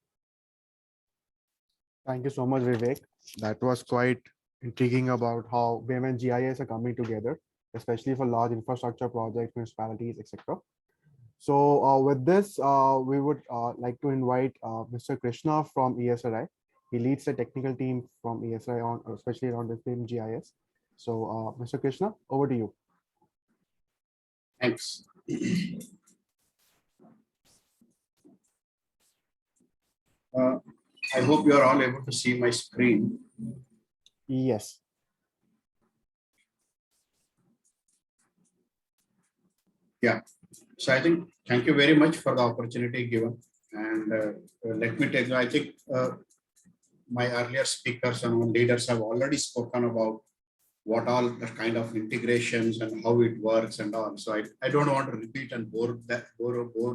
Thank you so much, Vivek. That was quite intriguing about how BIM and GIS are coming together, especially for large infrastructure projects, municipalities, etc. So with this, we would like to invite Mr. Krishna from ESRI. He leads the technical team from ESRI on, especially around the BIM GIS. So Mr. Krishna, over to you. Thanks. I hope you are all able to see my screen. Yes. Yeah. So I think, thank you very much for the opportunity given. And let me tell you, I think my earlier speakers and leaders have already spoken about what all the kind of integrations and how it works and all. So I don't want to repeat and bore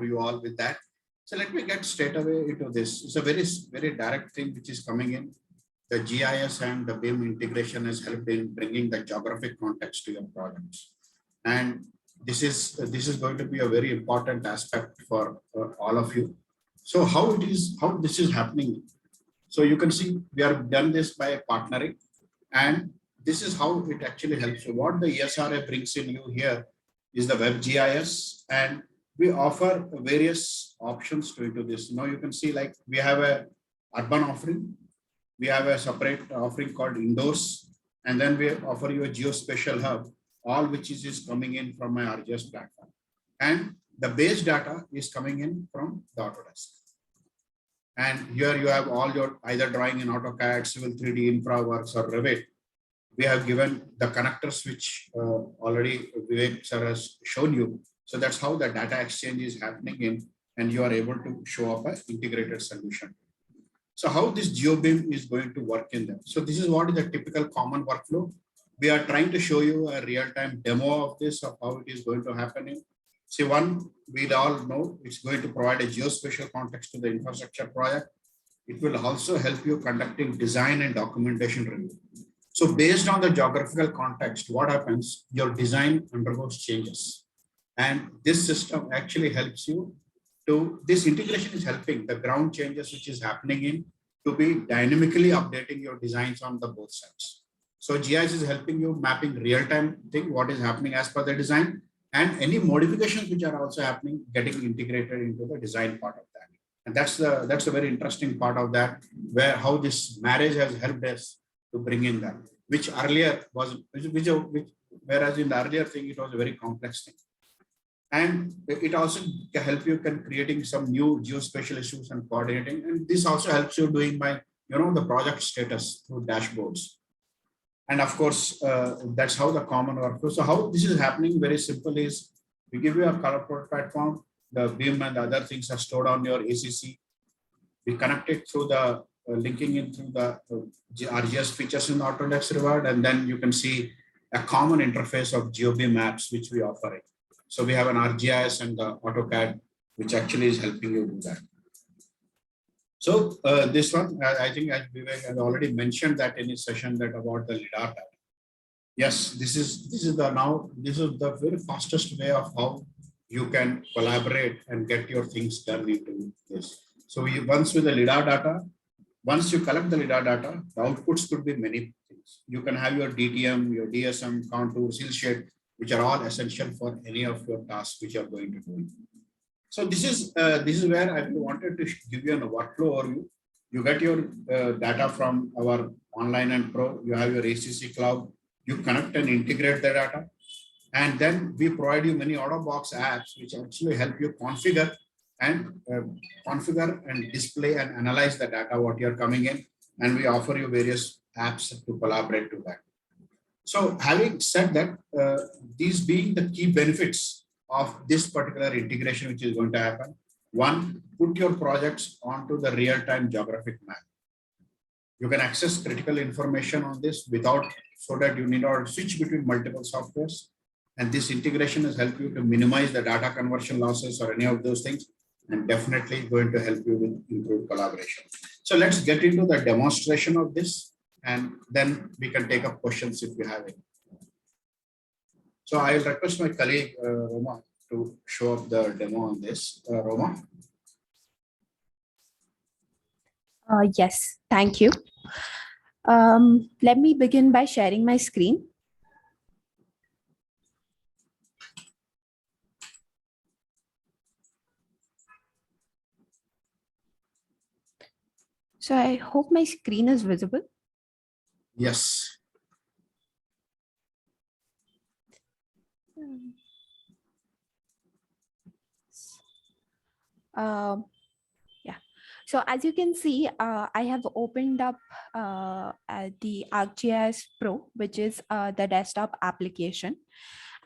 you all with that. So let me get straight away into this. It's a very direct thing which is coming in. The GIS and the BIM integration has helped in bringing the geographic context to your projects. And this is going to be a very important aspect for all of you. So how this is happening. So you can see we have done this by partnering, and this is how it actually helps you. What the ESRI brings in you here is the web GIS, and we offer various options to this. Now you can see, like, we have a urban offering, we have a separate offering called indoors, and then we offer you a geospatial hub, all which is coming in from my ArcGIS platform. And the base data is coming in from the Autodesk. And here you have all your either drawing in AutoCAD, Civil 3D, InfraWorks, or Revit. We have given the connectors, which already Vivek sir has shown you. So that's how the data exchange is happening in, and you are able to show up an integrated solution. So how this GeoBIM is going to work in them. So this is what is a typical common workflow. We are trying to show you a real-time demo of this, of how it is going to happen in. See, one, we all know it's going to provide a geospatial context to the infrastructure project. It will also help you conducting design and documentation review. So based on the geographical context, what happens, your design undergoes changes. And this system actually helps you to, this integration is helping the ground changes which is happening in to be dynamically updating your designs on the both sides. So GIS is helping you mapping real-time thing, what is happening as per the design, and any modifications which are also happening, getting integrated into the design part of that. And that's a very interesting part of that, where how this marriage has helped us to bring in that, which earlier was, whereas in the earlier thing, it was a very complex thing. And it also help you can creating some new geospatial issues and coordinating. And this also helps you doing by, the project status through dashboards. And of course, that's how the common workflow. So how this is happening, very simple, is we give you a color platform, the BIM and the other things are stored on your ACC. We connect it through the linking in through the ArcGIS features in Autodesk Reward, and then you can see a common interface of GeoBIM maps, which we offer it. So we have an ArcGIS and the AutoCAD, which actually is helping you do that. So this one, I think as Vivek has already mentioned that in his session that about the Lidar data. Yes, this is the very fastest way of how you can collaborate and get your things done into this. So once with the Lidar data, once you collect the Lidar data, the outputs could be many things. You can have your DTM, your DSM, contours, hill shade, which are all essential for any of your tasks which you are going to do. So this is where I wanted to give you a workflow overview. You get your data from our online and pro. You have your ACC cloud. You connect and integrate the data, and then we provide you many out-of-box apps which actually help you configure and display and analyze the data what you're coming in, and we offer you various apps to collaborate to that. So having said that, these being the key benefits of this particular integration which is going to happen. One, put your projects onto the real-time geographic map. You can access critical information on this without, so that you need not switch between multiple softwares. And this integration has helped you to minimize the data conversion losses or any of those things, and definitely going to help you with improved collaboration. So let's get into the demonstration of this, and then we can take up questions if you have any. So I'll request my colleague Roma to show up the demo on this. Roma. Yes, thank you. Let me begin by sharing my screen. So I hope my screen is visible. Yes. Yeah. So as you can see, I have opened up the ArcGIS Pro, which is the desktop application.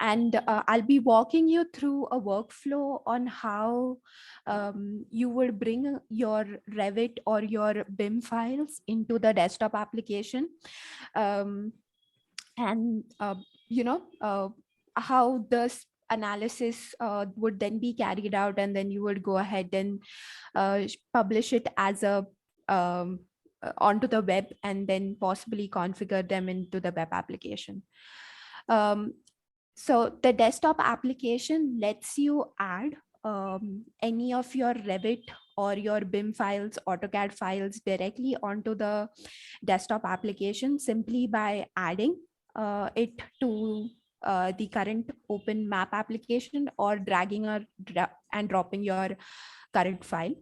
And I'll be walking you through a workflow on how you would bring your Revit or your BIM files into the desktop application. How this analysis would then be carried out, and then you would go ahead and publish it as a onto the web, and then possibly configure them into the web application. So the desktop application lets you add any of your Revit or your BIM files, AutoCAD files directly onto the desktop application simply by adding it to the current open map application, or dragging and dropping your current file.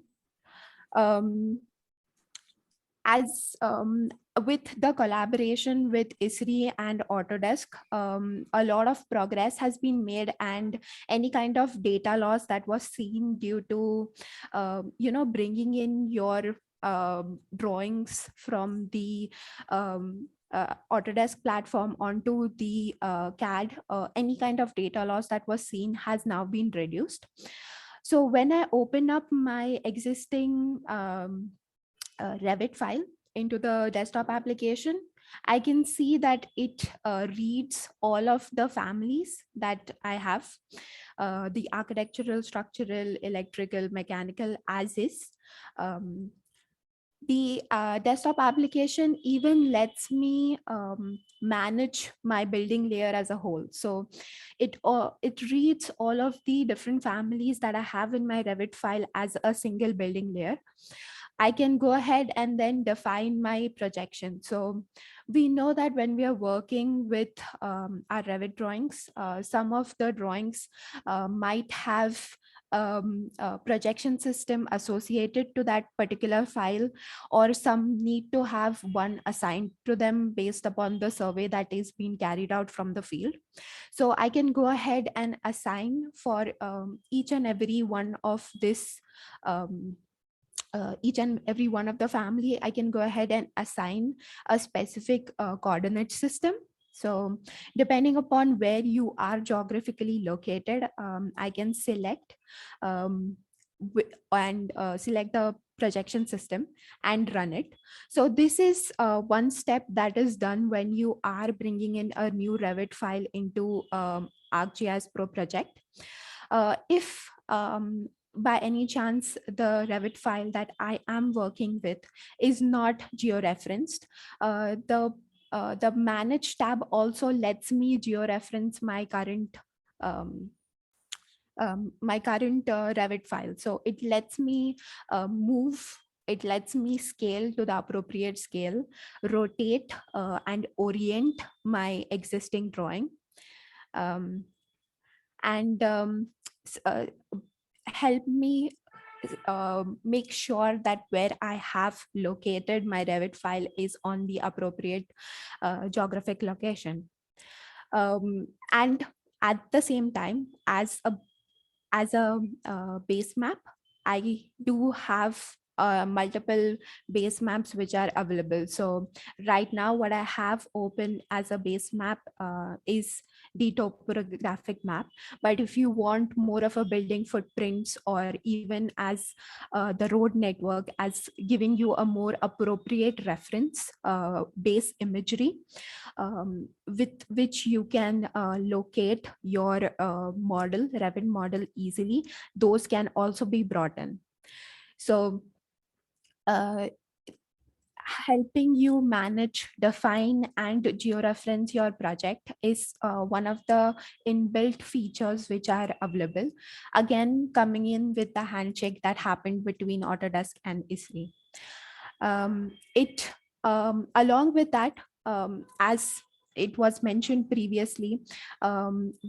With the collaboration with ESRI and Autodesk, a lot of progress has been made, and any kind of data loss that was seen due to, bringing in your drawings from the Autodesk platform onto the CAD, any kind of data loss that was seen has now been reduced. So when I open up my existing Revit file into the desktop application, I can see that it reads all of the families that I have, the architectural, structural, electrical, mechanical, as is. The desktop application even lets me manage my building layer as a whole. So it reads all of the different families that I have in my Revit file as a single building layer. I can go ahead and then define my projection. So we know that when we are working with our Revit drawings, some of the drawings might have a projection system associated to that particular file, or some need to have one assigned to them based upon the survey that is being carried out from the field. So I can go ahead and assign for each and every one of this each and every one of the family, I can go ahead and assign a specific coordinate system. So depending upon where you are geographically located, I can select select the projection system and run it. So this is one step that is done when you are bringing in a new Revit file into ArcGIS Pro project. If by any chance the Revit file that I am working with is not georeferenced, the Manage tab also lets me georeference my current Revit file. So it lets me it lets me scale to the appropriate scale, rotate and orient my existing drawing, and help me make sure that where I have located my Revit file is on the appropriate geographic location. And at the same time, as a base map, I do have multiple base maps which are available. So right now what I have open as a base map is the topographic map. But if you want more of a building footprints, or even as the road network as giving you a more appropriate reference base imagery, with which you can locate your Revit model easily, those can also be brought in. So helping you manage, define, and georeference your project is one of the inbuilt features which are available. Again, coming in with the handshake that happened between Autodesk and ESRI. Along with that, as it was mentioned previously,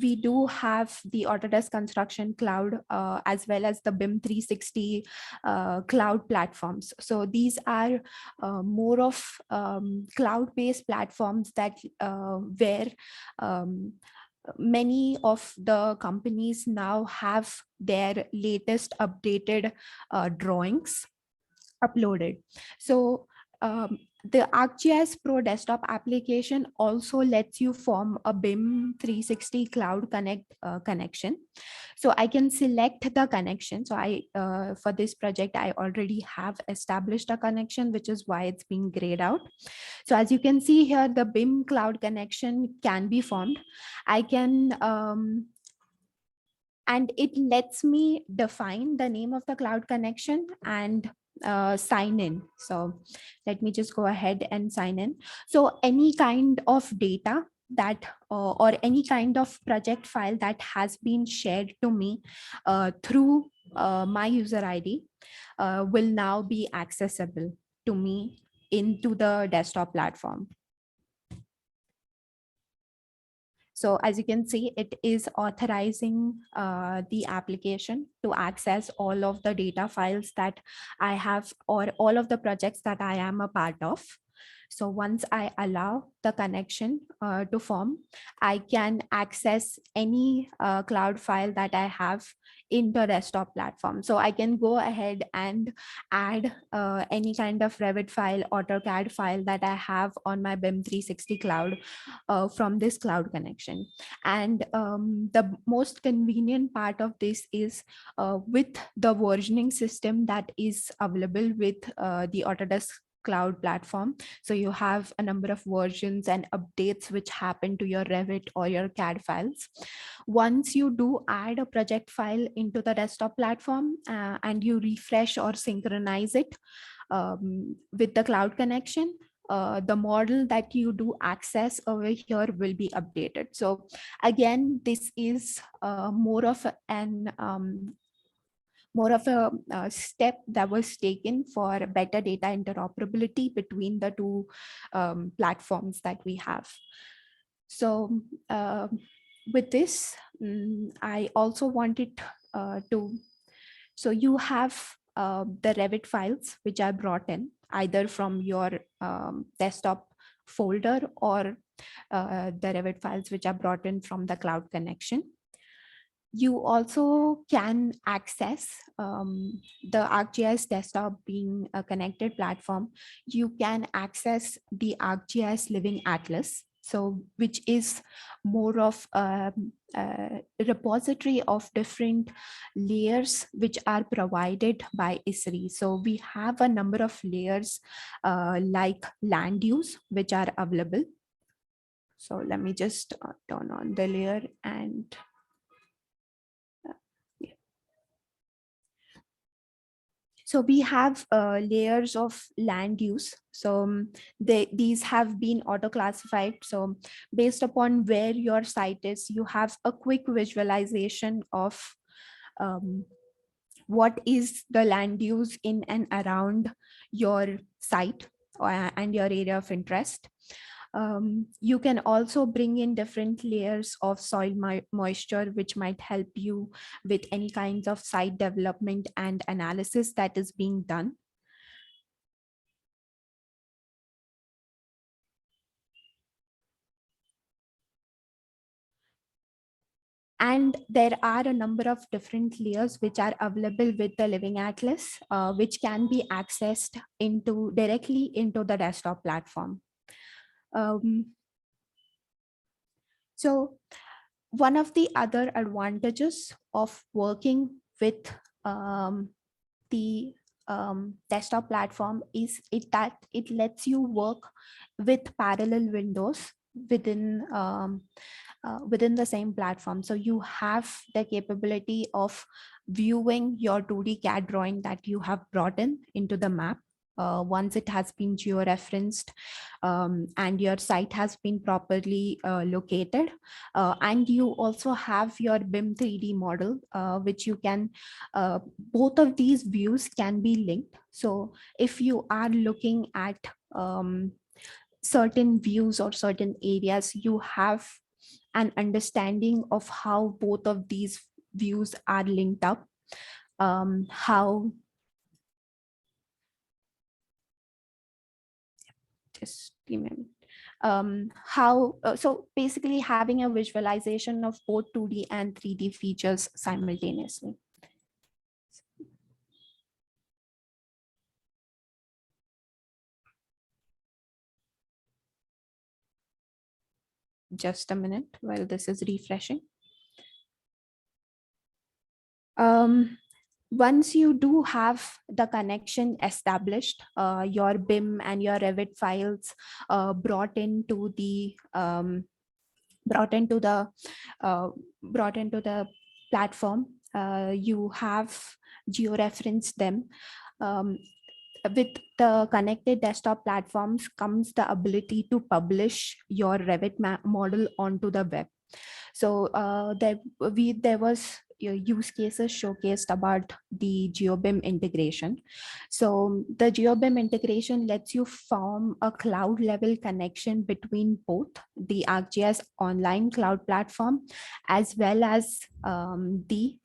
we do have the Autodesk Construction Cloud as well as the BIM 360 cloud platforms. So these are more of cloud-based platforms that where many of the companies now have their latest updated drawings uploaded. So the ArcGIS Pro desktop application also lets you form a BIM 360 Cloud Connect connection. So I can select the connection. So for this project, I already have established a connection, which is why it's being grayed out. So as you can see here, the BIM cloud connection can be formed. I can and it lets me define the name of the cloud connection and sign in. So let me just go ahead and sign in. So any kind of data that or any kind of project file that has been shared to me through my user ID will now be accessible to me into the desktop platform. So as you can see, it is authorizing the application to access all of the data files that I have, or all of the projects that I am a part of. So once I allow the connection to form, I can access any cloud file that I have in the desktop platform. So I can go ahead and add any kind of Revit file, AutoCAD file that I have on my BIM 360 cloud from this cloud connection. And the most convenient part of this is with the versioning system that is available with the Autodesk cloud platform. So you have a number of versions and updates which happen to your Revit or your CAD files. Once you do add a project file into the desktop platform and you refresh or synchronize it with the cloud connection, the model that you do access over here will be updated. So again, this is more of a step that was taken for better data interoperability between the two platforms that we have. So with this, I also wanted so you have the Revit files which are brought in either from your desktop folder or the Revit files which are brought in from the cloud connection. You also can access the ArcGIS desktop being a connected platform. You can access the ArcGIS Living Atlas, so which is more of a repository of different layers which are provided by ESRI. So we have a number of layers like land use which are available. So let me just turn on the layer and so we have layers of land use. So these have been auto-classified. So based upon where your site is, you have a quick visualization of what is the land use in and around your site and your area of interest. You can also bring in different layers of soil moisture, which might help you with any kinds of site development and analysis that is being done. And there are a number of different layers which are available with the Living Atlas, which can be accessed directly into the desktop platform. So one of the other advantages of working with the desktop platform is that it lets you work with parallel windows within the same platform. So you have the capability of viewing your 2D CAD drawing that you have brought into the map. Once it has been georeferenced and your site has been properly located, and you also have your BIM 3D model, which you can, both of these views can be linked. So if you are looking at certain views or certain areas, you have an understanding of how both of these views are linked up, how just a minute. So basically having a visualization of both 2D and 3D features simultaneously. Just a minute while this is refreshing. Once you do have the connection established, your BIM and your Revit files brought into the platform, you have georeferenced them. With the connected desktop platforms comes the ability to publish your Revit model onto the web. So there was use cases showcased about the GeoBIM integration. So the GeoBIM integration lets you form a cloud level connection between both the ArcGIS online cloud platform as well as the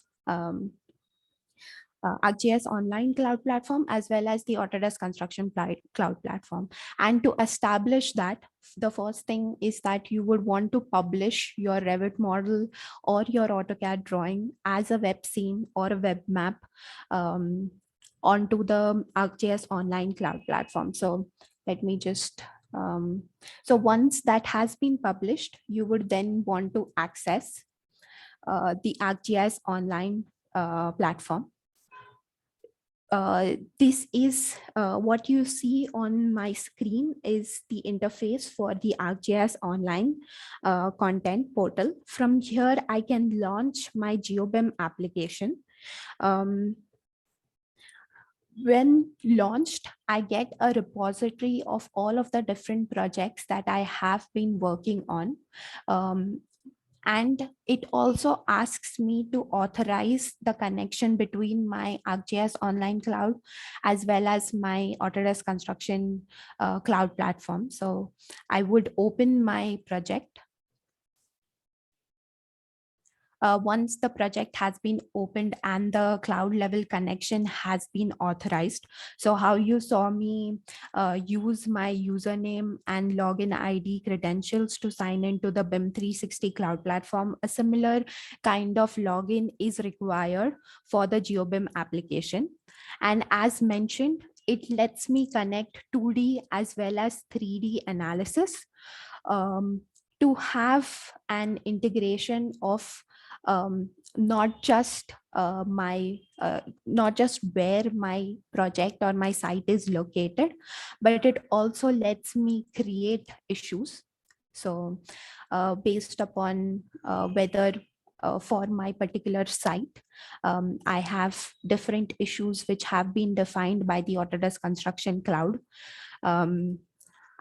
ArcGIS online cloud platform as well as the Autodesk construction cloud platform. And to establish that, the first thing is that you would want to publish your Revit model or your AutoCAD drawing as a web scene or a web map onto the ArcGIS online cloud platform. So let me just, so once that has been published, you would then want to access the ArcGIS online platform. This is what you see on my screen is the interface for the ArcGIS online content portal. From here, I can launch my GeoBIM application. When launched, I get a repository of all of the different projects that I have been working on. And it also asks me to authorize the connection between my ArcGIS online cloud as well as my Autodesk construction cloud platform. So I would open my project. Once the project has been opened and the cloud level connection has been authorized. So how you saw me use my username and login ID credentials to sign into the BIM 360 cloud platform, a similar kind of login is required for the GeoBIM application. And as mentioned, it lets me connect 2D as well as 3D analysis to have an integration of not just where my project or my site is located, but it also lets me create issues. So based upon whether for my particular site, I have different issues which have been defined by the Autodesk Construction Cloud.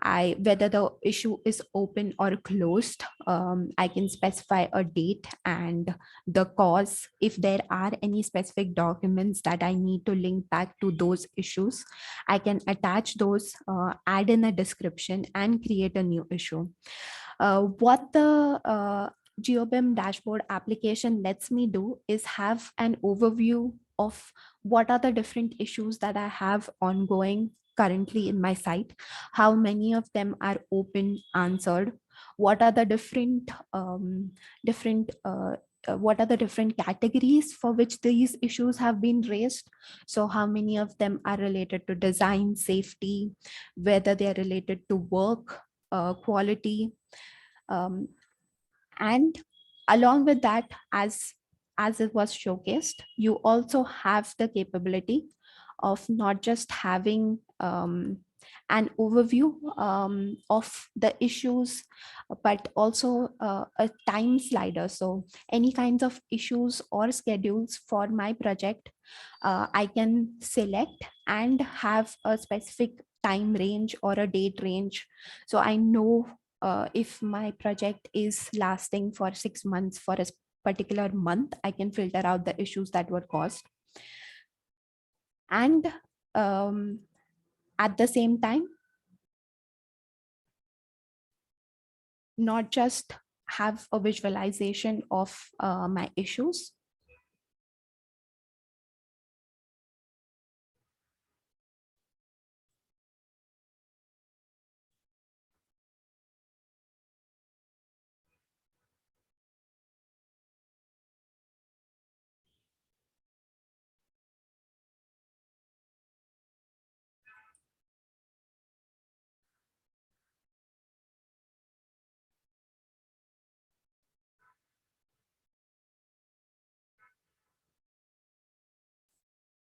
Whether the issue is open or closed, I can specify a date and the cause. If there are any specific documents that I need to link back to those issues, I can attach those, add in a description and create a new issue. What the GeoBIM dashboard application lets me do is have an overview of what are the different issues that I have ongoing currently in my site, how many of them are open, answered, what are the different what are the different categories for which these issues have been raised. So how many of them are related to design, safety, whether they are related to work, quality. And along with that, as it was showcased, you also have the capability of not just having an overview of the issues, but also a time slider. So any kinds of issues or schedules for my project, I can select and have a specific time range or a date range. So I know if my project is lasting for 6 months, for a particular month, I can filter out the issues that were caused. And at the same time, not just have a visualization of my issues,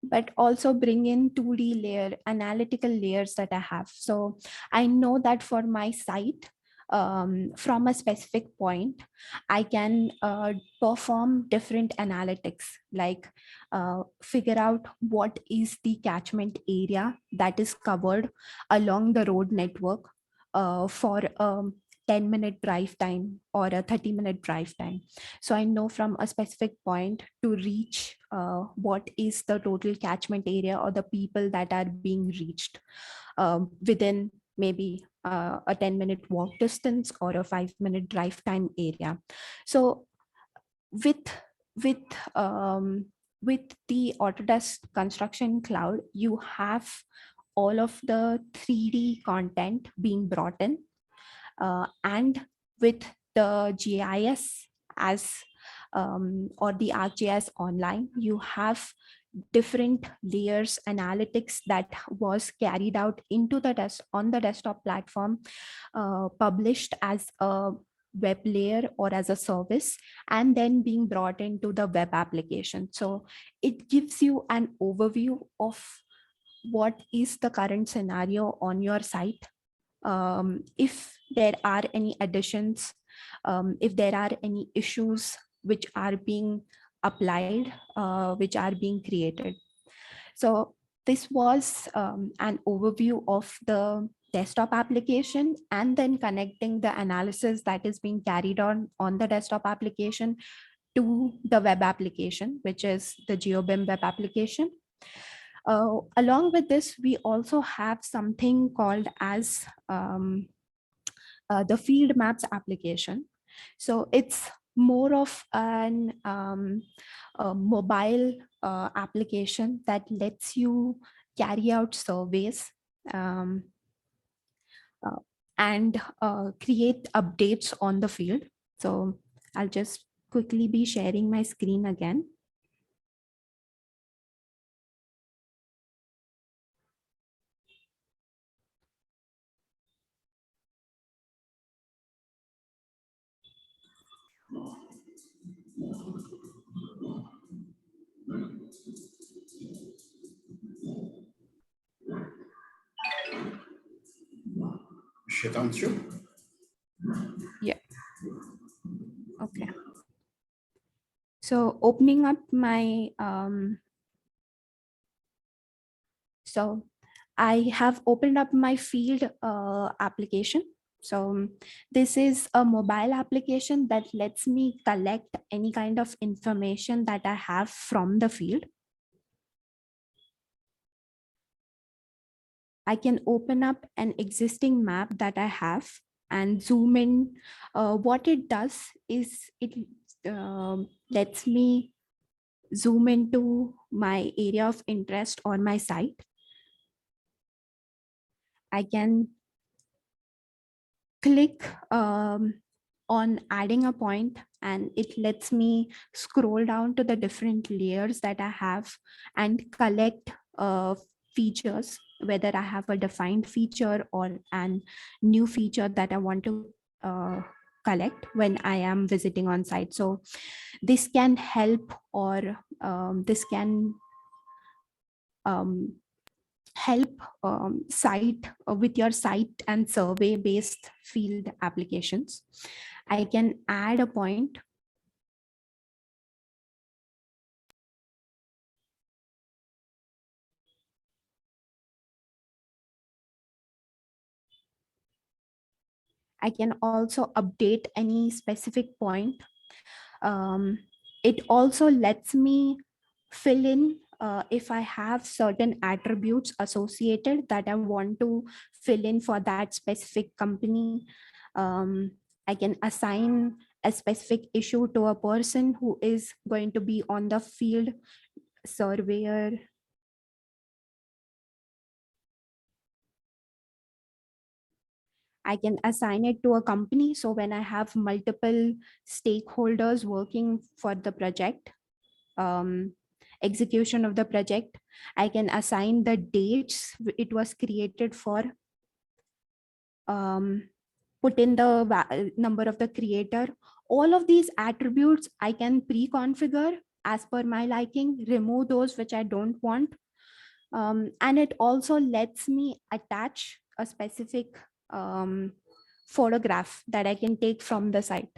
but also bring in 2D layer, analytical layers that I have. So I know that for my site, from a specific point, I can perform different analytics, like figure out what is the catchment area that is covered along the road network for 10-minute drive time or a 30-minute drive time. So I know from a specific point to reach what is the total catchment area or the people that are being reached within maybe a 10-minute walk distance or a 5-minute drive time area. So with the Autodesk Construction Cloud, you have all of the 3D content being brought in, and with the GIS as or the ArcGIS online, you have different layers analytics that was carried out into the on the desktop platform, published as a web layer or as a service, and then being brought into the web application. So it gives you an overview of what is the current scenario on your site. If there are any additions, if there are any issues which are being applied, which are being created. So this was an overview of the desktop application, and then connecting the analysis that is being carried on the desktop application to the web application, which is the GeoBIM web application. Along with this, we also have something called as the field maps application. So it's more of an a mobile application that lets you carry out surveys and create updates on the field. So I'll just quickly be sharing my screen again. Shitanshu? Yeah. Okay. So opening up my, so I have opened up my field application. So this is a mobile application that lets me collect any kind of information that I have from the field. I can open up an existing map that I have and zoom in. What it does is it lets me zoom into my area of interest on my site. I can click on adding a point, and it lets me scroll down to the different layers that I have and collect features, whether I have a defined feature or an new feature that I want to collect when I am visiting on site. So this can help, or this can help site with your site and survey based field applications. I can add a point. I can also update any specific point. It also lets me fill in if I have certain attributes associated that I want to fill in for that specific company. I can assign a specific issue to a person who is going to be on the field, surveyor. I can assign it to a company. So when I have multiple stakeholders working for the project, execution of the project, I can assign the dates it was created for, put in the number of the creator. All of these attributes I can pre-configure as per my liking, remove those which I don't want. And it also lets me attach a specific photograph that I can take from the site.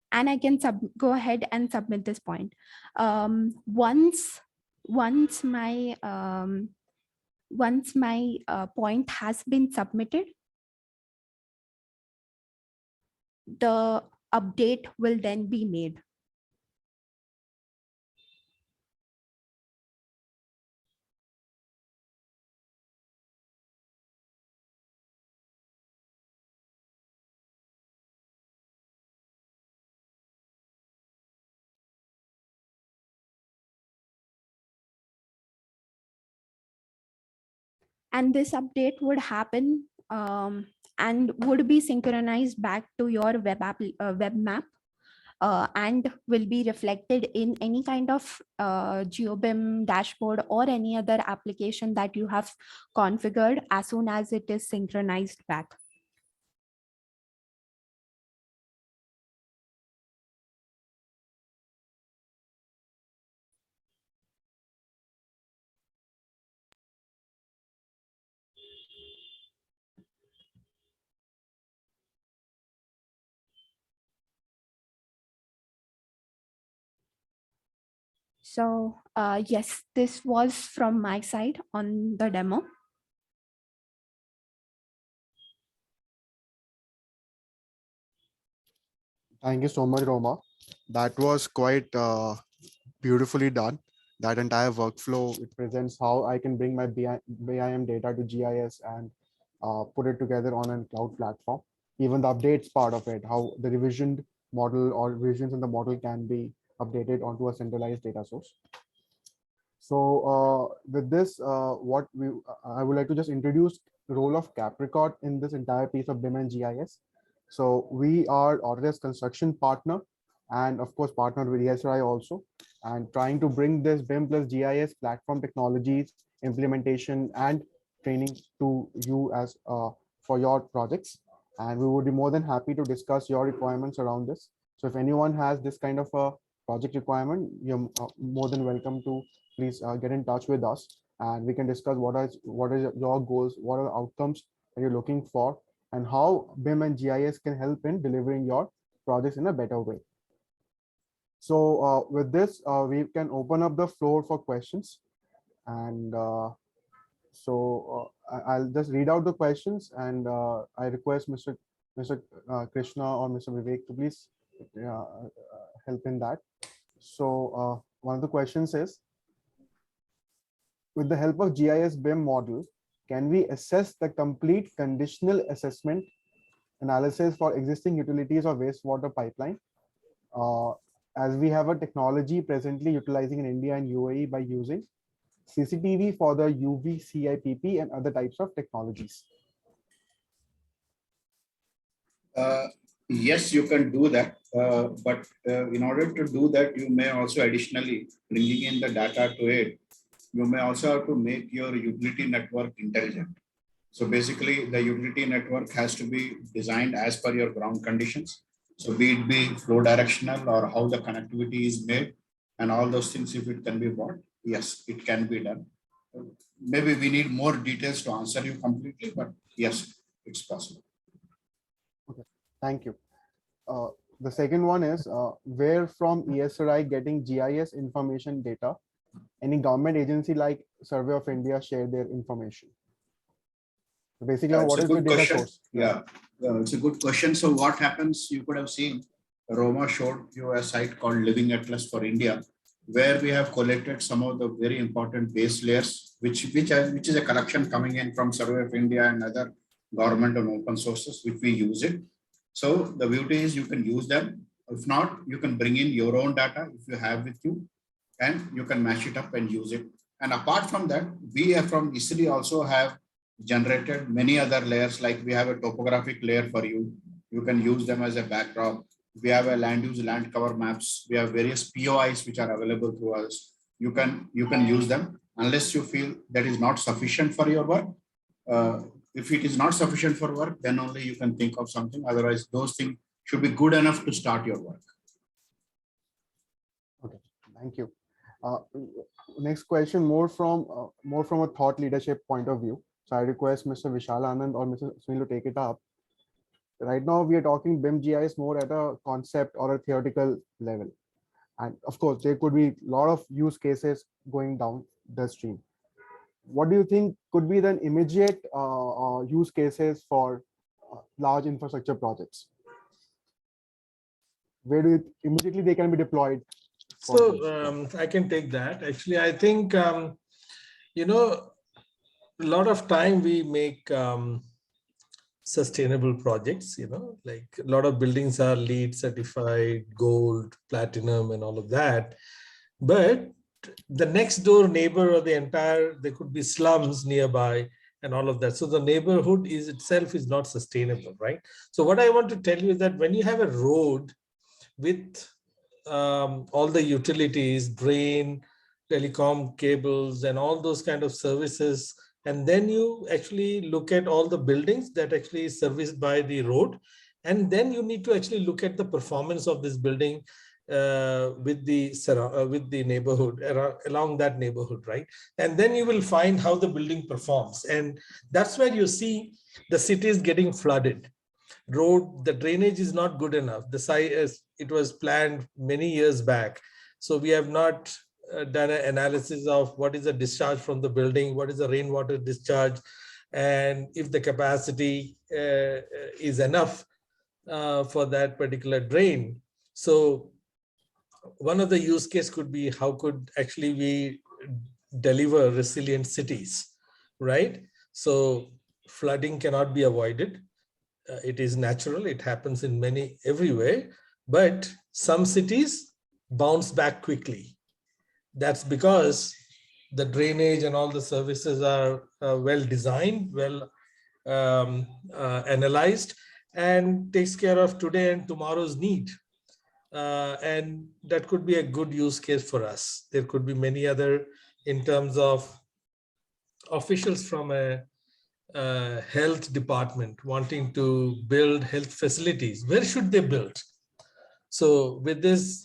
And I can go ahead and submit this point. Once my point has been submitted, the update will then be made. And this update would happen and would be synchronized back to your web map, and will be reflected in any kind of GeoBIM dashboard or any other application that you have configured as soon as it is synchronized back. So yes, this was from my side on the demo. Thank you so much, Roma. That was quite beautifully done. That entire workflow, it presents how I can bring my BIM data to GIS and put it together on a cloud platform. Even the updates part of it, how the revisioned model or revisions in the model can be updated onto a centralized data source. So with this, I would like to just introduce the role of Capricot in this entire piece of BIM and GIS. So we are Autodesk construction partner, and of course partner with ESRI also, and trying to bring this BIM plus GIS platform technologies implementation and training to you as for your projects. And we would be more than happy to discuss your requirements around this. So if anyone has this kind of a project requirement, you're more than welcome to please get in touch with us, and we can discuss what is your goals, what are the outcomes that you're looking for, and how BIM and GIS can help in delivering your projects in a better way. So with this, we can open up the floor for questions. And I'll just read out the questions, and I request Mr. Krishna or Mr. Vivek to please help in that. So one of the questions is, with the help of GIS BIM model, can we assess the complete conditional assessment analysis for existing utilities or wastewater pipeline? as we have a technology presently utilizing in India and UAE by using CCTV for the UV, CIPP and other types of technologies. Yes, you can do that. But in order to do that, you may also additionally bringing in the data to it. You may also have to make your utility network intelligent. So basically, the utility network has to be designed as per your ground conditions. So be it be flow directional or how the connectivity is made and all those things, if it can be bought, yes, it can be done. Maybe we need more details to answer you completely, but yes, it's possible. Okay, thank you. The second one is where from ESRI getting GIS information data? Any government agency like Survey of India share their information? So basically, what is the data source? Yeah, it's a good question. So what happens, you could have seen, Roma showed you a site called Living Atlas for India, where we have collected some of the very important base layers, which is a collection coming in from Survey of India and other government and open sources, which we use it. So the beauty is you can use them. If not, you can bring in your own data if you have with you, and you can match it up and use it. And apart from that, we from ESRI also have generated many other layers, like we have a topographic layer for you. You can use them as a backdrop. We have a land use land cover maps. We have various POIs which are available to us. You can use them unless you feel that is not sufficient for your work. If it is not sufficient for work, then only you can think of something. Otherwise, those things should be good enough to start your work. Okay, thank you. Next question, more from a thought leadership point of view. So I request Mr. Vishal Anand or Mr. Sunil to take it up. Right now, we are talking BIM GIS more at a concept or a theoretical level. And of course, there could be a lot of use cases going down the stream. What do you think could be the immediate use cases for large infrastructure projects? Where do immediately they can be deployed? So I can take that. Actually, I think, you know, a lot of time we make sustainable projects, you know, like a lot of buildings are LEED certified, gold, platinum, and all of that. But the next door neighbor or there could be slums nearby and all of that. So the neighborhood itself is not sustainable, right? So what I want to tell you is that when you have a road with all the utilities, drain, telecom cables, and all those kind of services, and then you actually look at all the buildings that actually is serviced by the road, and then you need to actually look at the performance of this building with the neighborhood, along that neighborhood, right? And then you will find how the building performs, and that's where you see the city is getting flooded. The drainage is not good enough. The size, it was planned many years back, so we have not done an analysis of what is the discharge from the building, what is the rainwater discharge, and if the capacity is enough for that particular drain. So one of the use case could be how could actually we deliver resilient cities, right? So flooding cannot be avoided. It is natural, it happens in everywhere, but some cities bounce back quickly. That's because the drainage and all the services are well designed, well analyzed, and takes care of today and tomorrow's need. And that could be a good use case for us. There could be many other in terms of officials from a health department wanting to build health facilities. Where should they build? So with this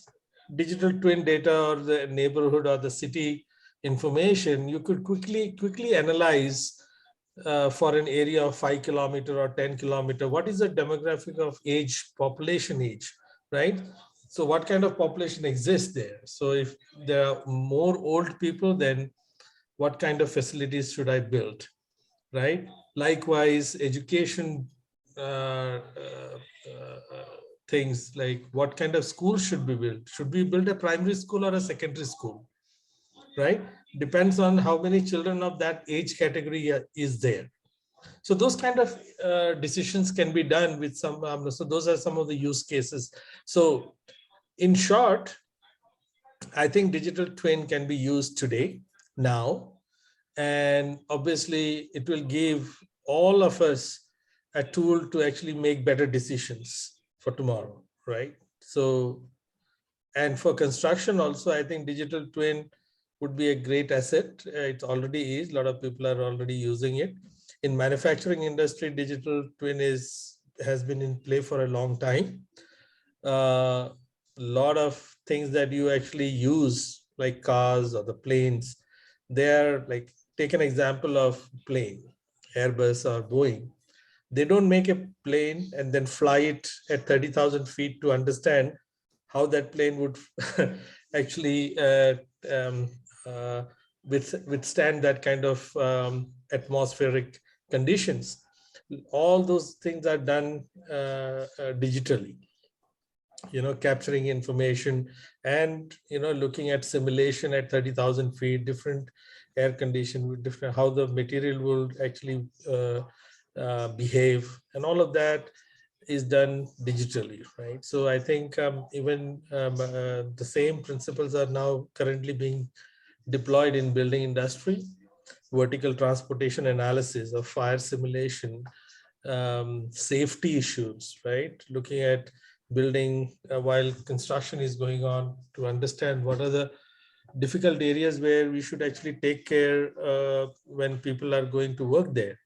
digital twin data or the neighborhood or the city information, you could quickly analyze for an area of 5 kilometer or 10 kilometer, what is the demographic of population age, right? So what kind of population exists there? So if there are more old people, then what kind of facilities should I build, right? Likewise, education things like what kind of school should be built? Should we build a primary school or a secondary school, right? Depends on how many children of that age category is there. So those kind of decisions can be done with some, so those are some of the use cases. So in short, I think digital twin can be used today, now, and obviously it will give all of us a tool to actually make better decisions for tomorrow, right? So, and for construction also, I think digital twin would be a great asset. It already is. A lot of people are already using it. In manufacturing industry, digital twin has been in play for a long time. A lot of things that you actually use, like cars or the planes, they're like, take an example of plane, Airbus or Boeing. They don't make a plane and then fly it at 30,000 feet to understand how that plane would actually withstand that kind of atmospheric conditions. All those things are done digitally, capturing information and, looking at simulation at 30,000 feet, different air condition with different, how the material will actually behave, and all of that is done digitally, right? So I think even the same principles are now currently being deployed in building industry, vertical transportation analysis of fire simulation, safety issues, right? Looking at building while construction is going on, to understand what are the difficult areas where we should actually take care when people are going to work there,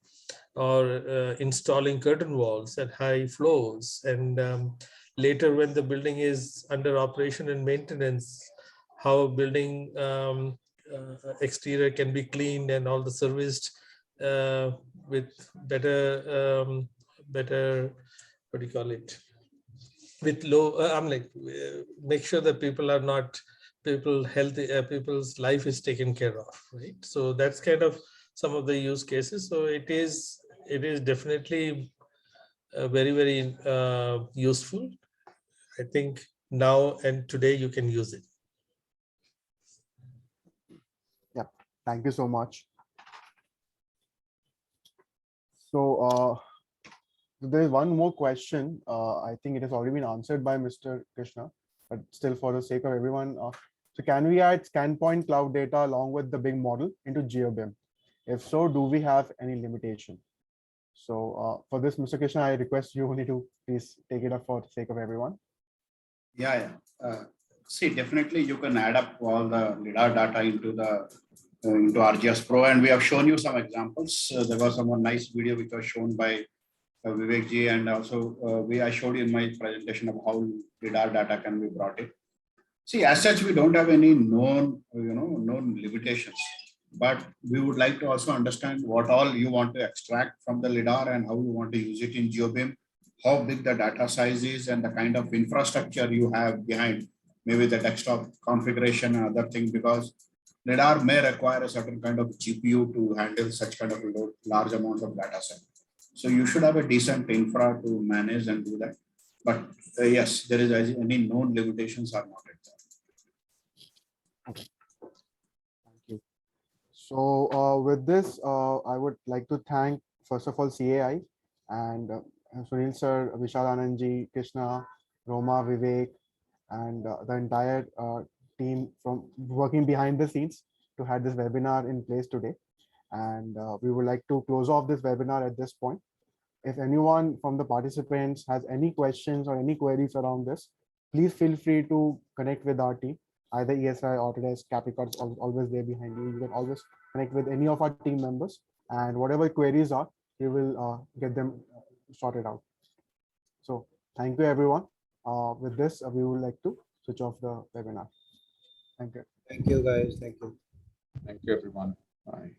or installing curtain walls at high floors, and later when the building is under operation and maintenance, how a building exterior can be cleaned and all the serviced with better, what do you call it, with low, I'm like, make sure that people are not, people's life is taken care of, right? So that's kind of some of the use cases. So it is definitely very, very useful. I think now and today you can use it. Yeah, thank you so much. So there is one more question. I think it has already been answered by Mr. Krishna, but still for the sake of everyone. So can we add scan point cloud data along with the big model into GeoBIM? If so, do we have any limitation? So for this, Mr. Krishna, I request you only to please take it up for the sake of everyone. Yeah. See, definitely you can add up all the Lidar data into ArcGIS Pro, and we have shown you some examples. There was some nice video which was shown by Vivek ji, and also I showed you in my presentation of how Lidar data can be brought in. See, as such, we don't have any known limitations, but we would like to also understand what all you want to extract from the Lidar and how you want to use it in GeoBIM, how big the data size is, and the kind of infrastructure you have behind, maybe the desktop configuration and other things, because Lidar may require a certain kind of GPU to handle such kind of large amount of data set. So you should have a decent infra to manage and do that. But yes, there is any known limitations are not at that. Okay. Thank you. So with this, I would like to thank, first of all, CAI and Sunil sir, Vishal Anandji, Krishna, Roma, Vivek, and the entire team from working behind the scenes to have this webinar in place today. And we would like to close off this webinar at this point. If anyone from the participants has any questions or any queries around this, please feel free to connect with our team. Either ESRI, Autodesk, Capricot is always there behind you. You can always connect with any of our team members, and whatever queries are, we will get them sorted out. So thank you, everyone. With this, we would like to switch off the webinar. Thank you. Thank you, guys. Thank you. Thank you, everyone. Bye.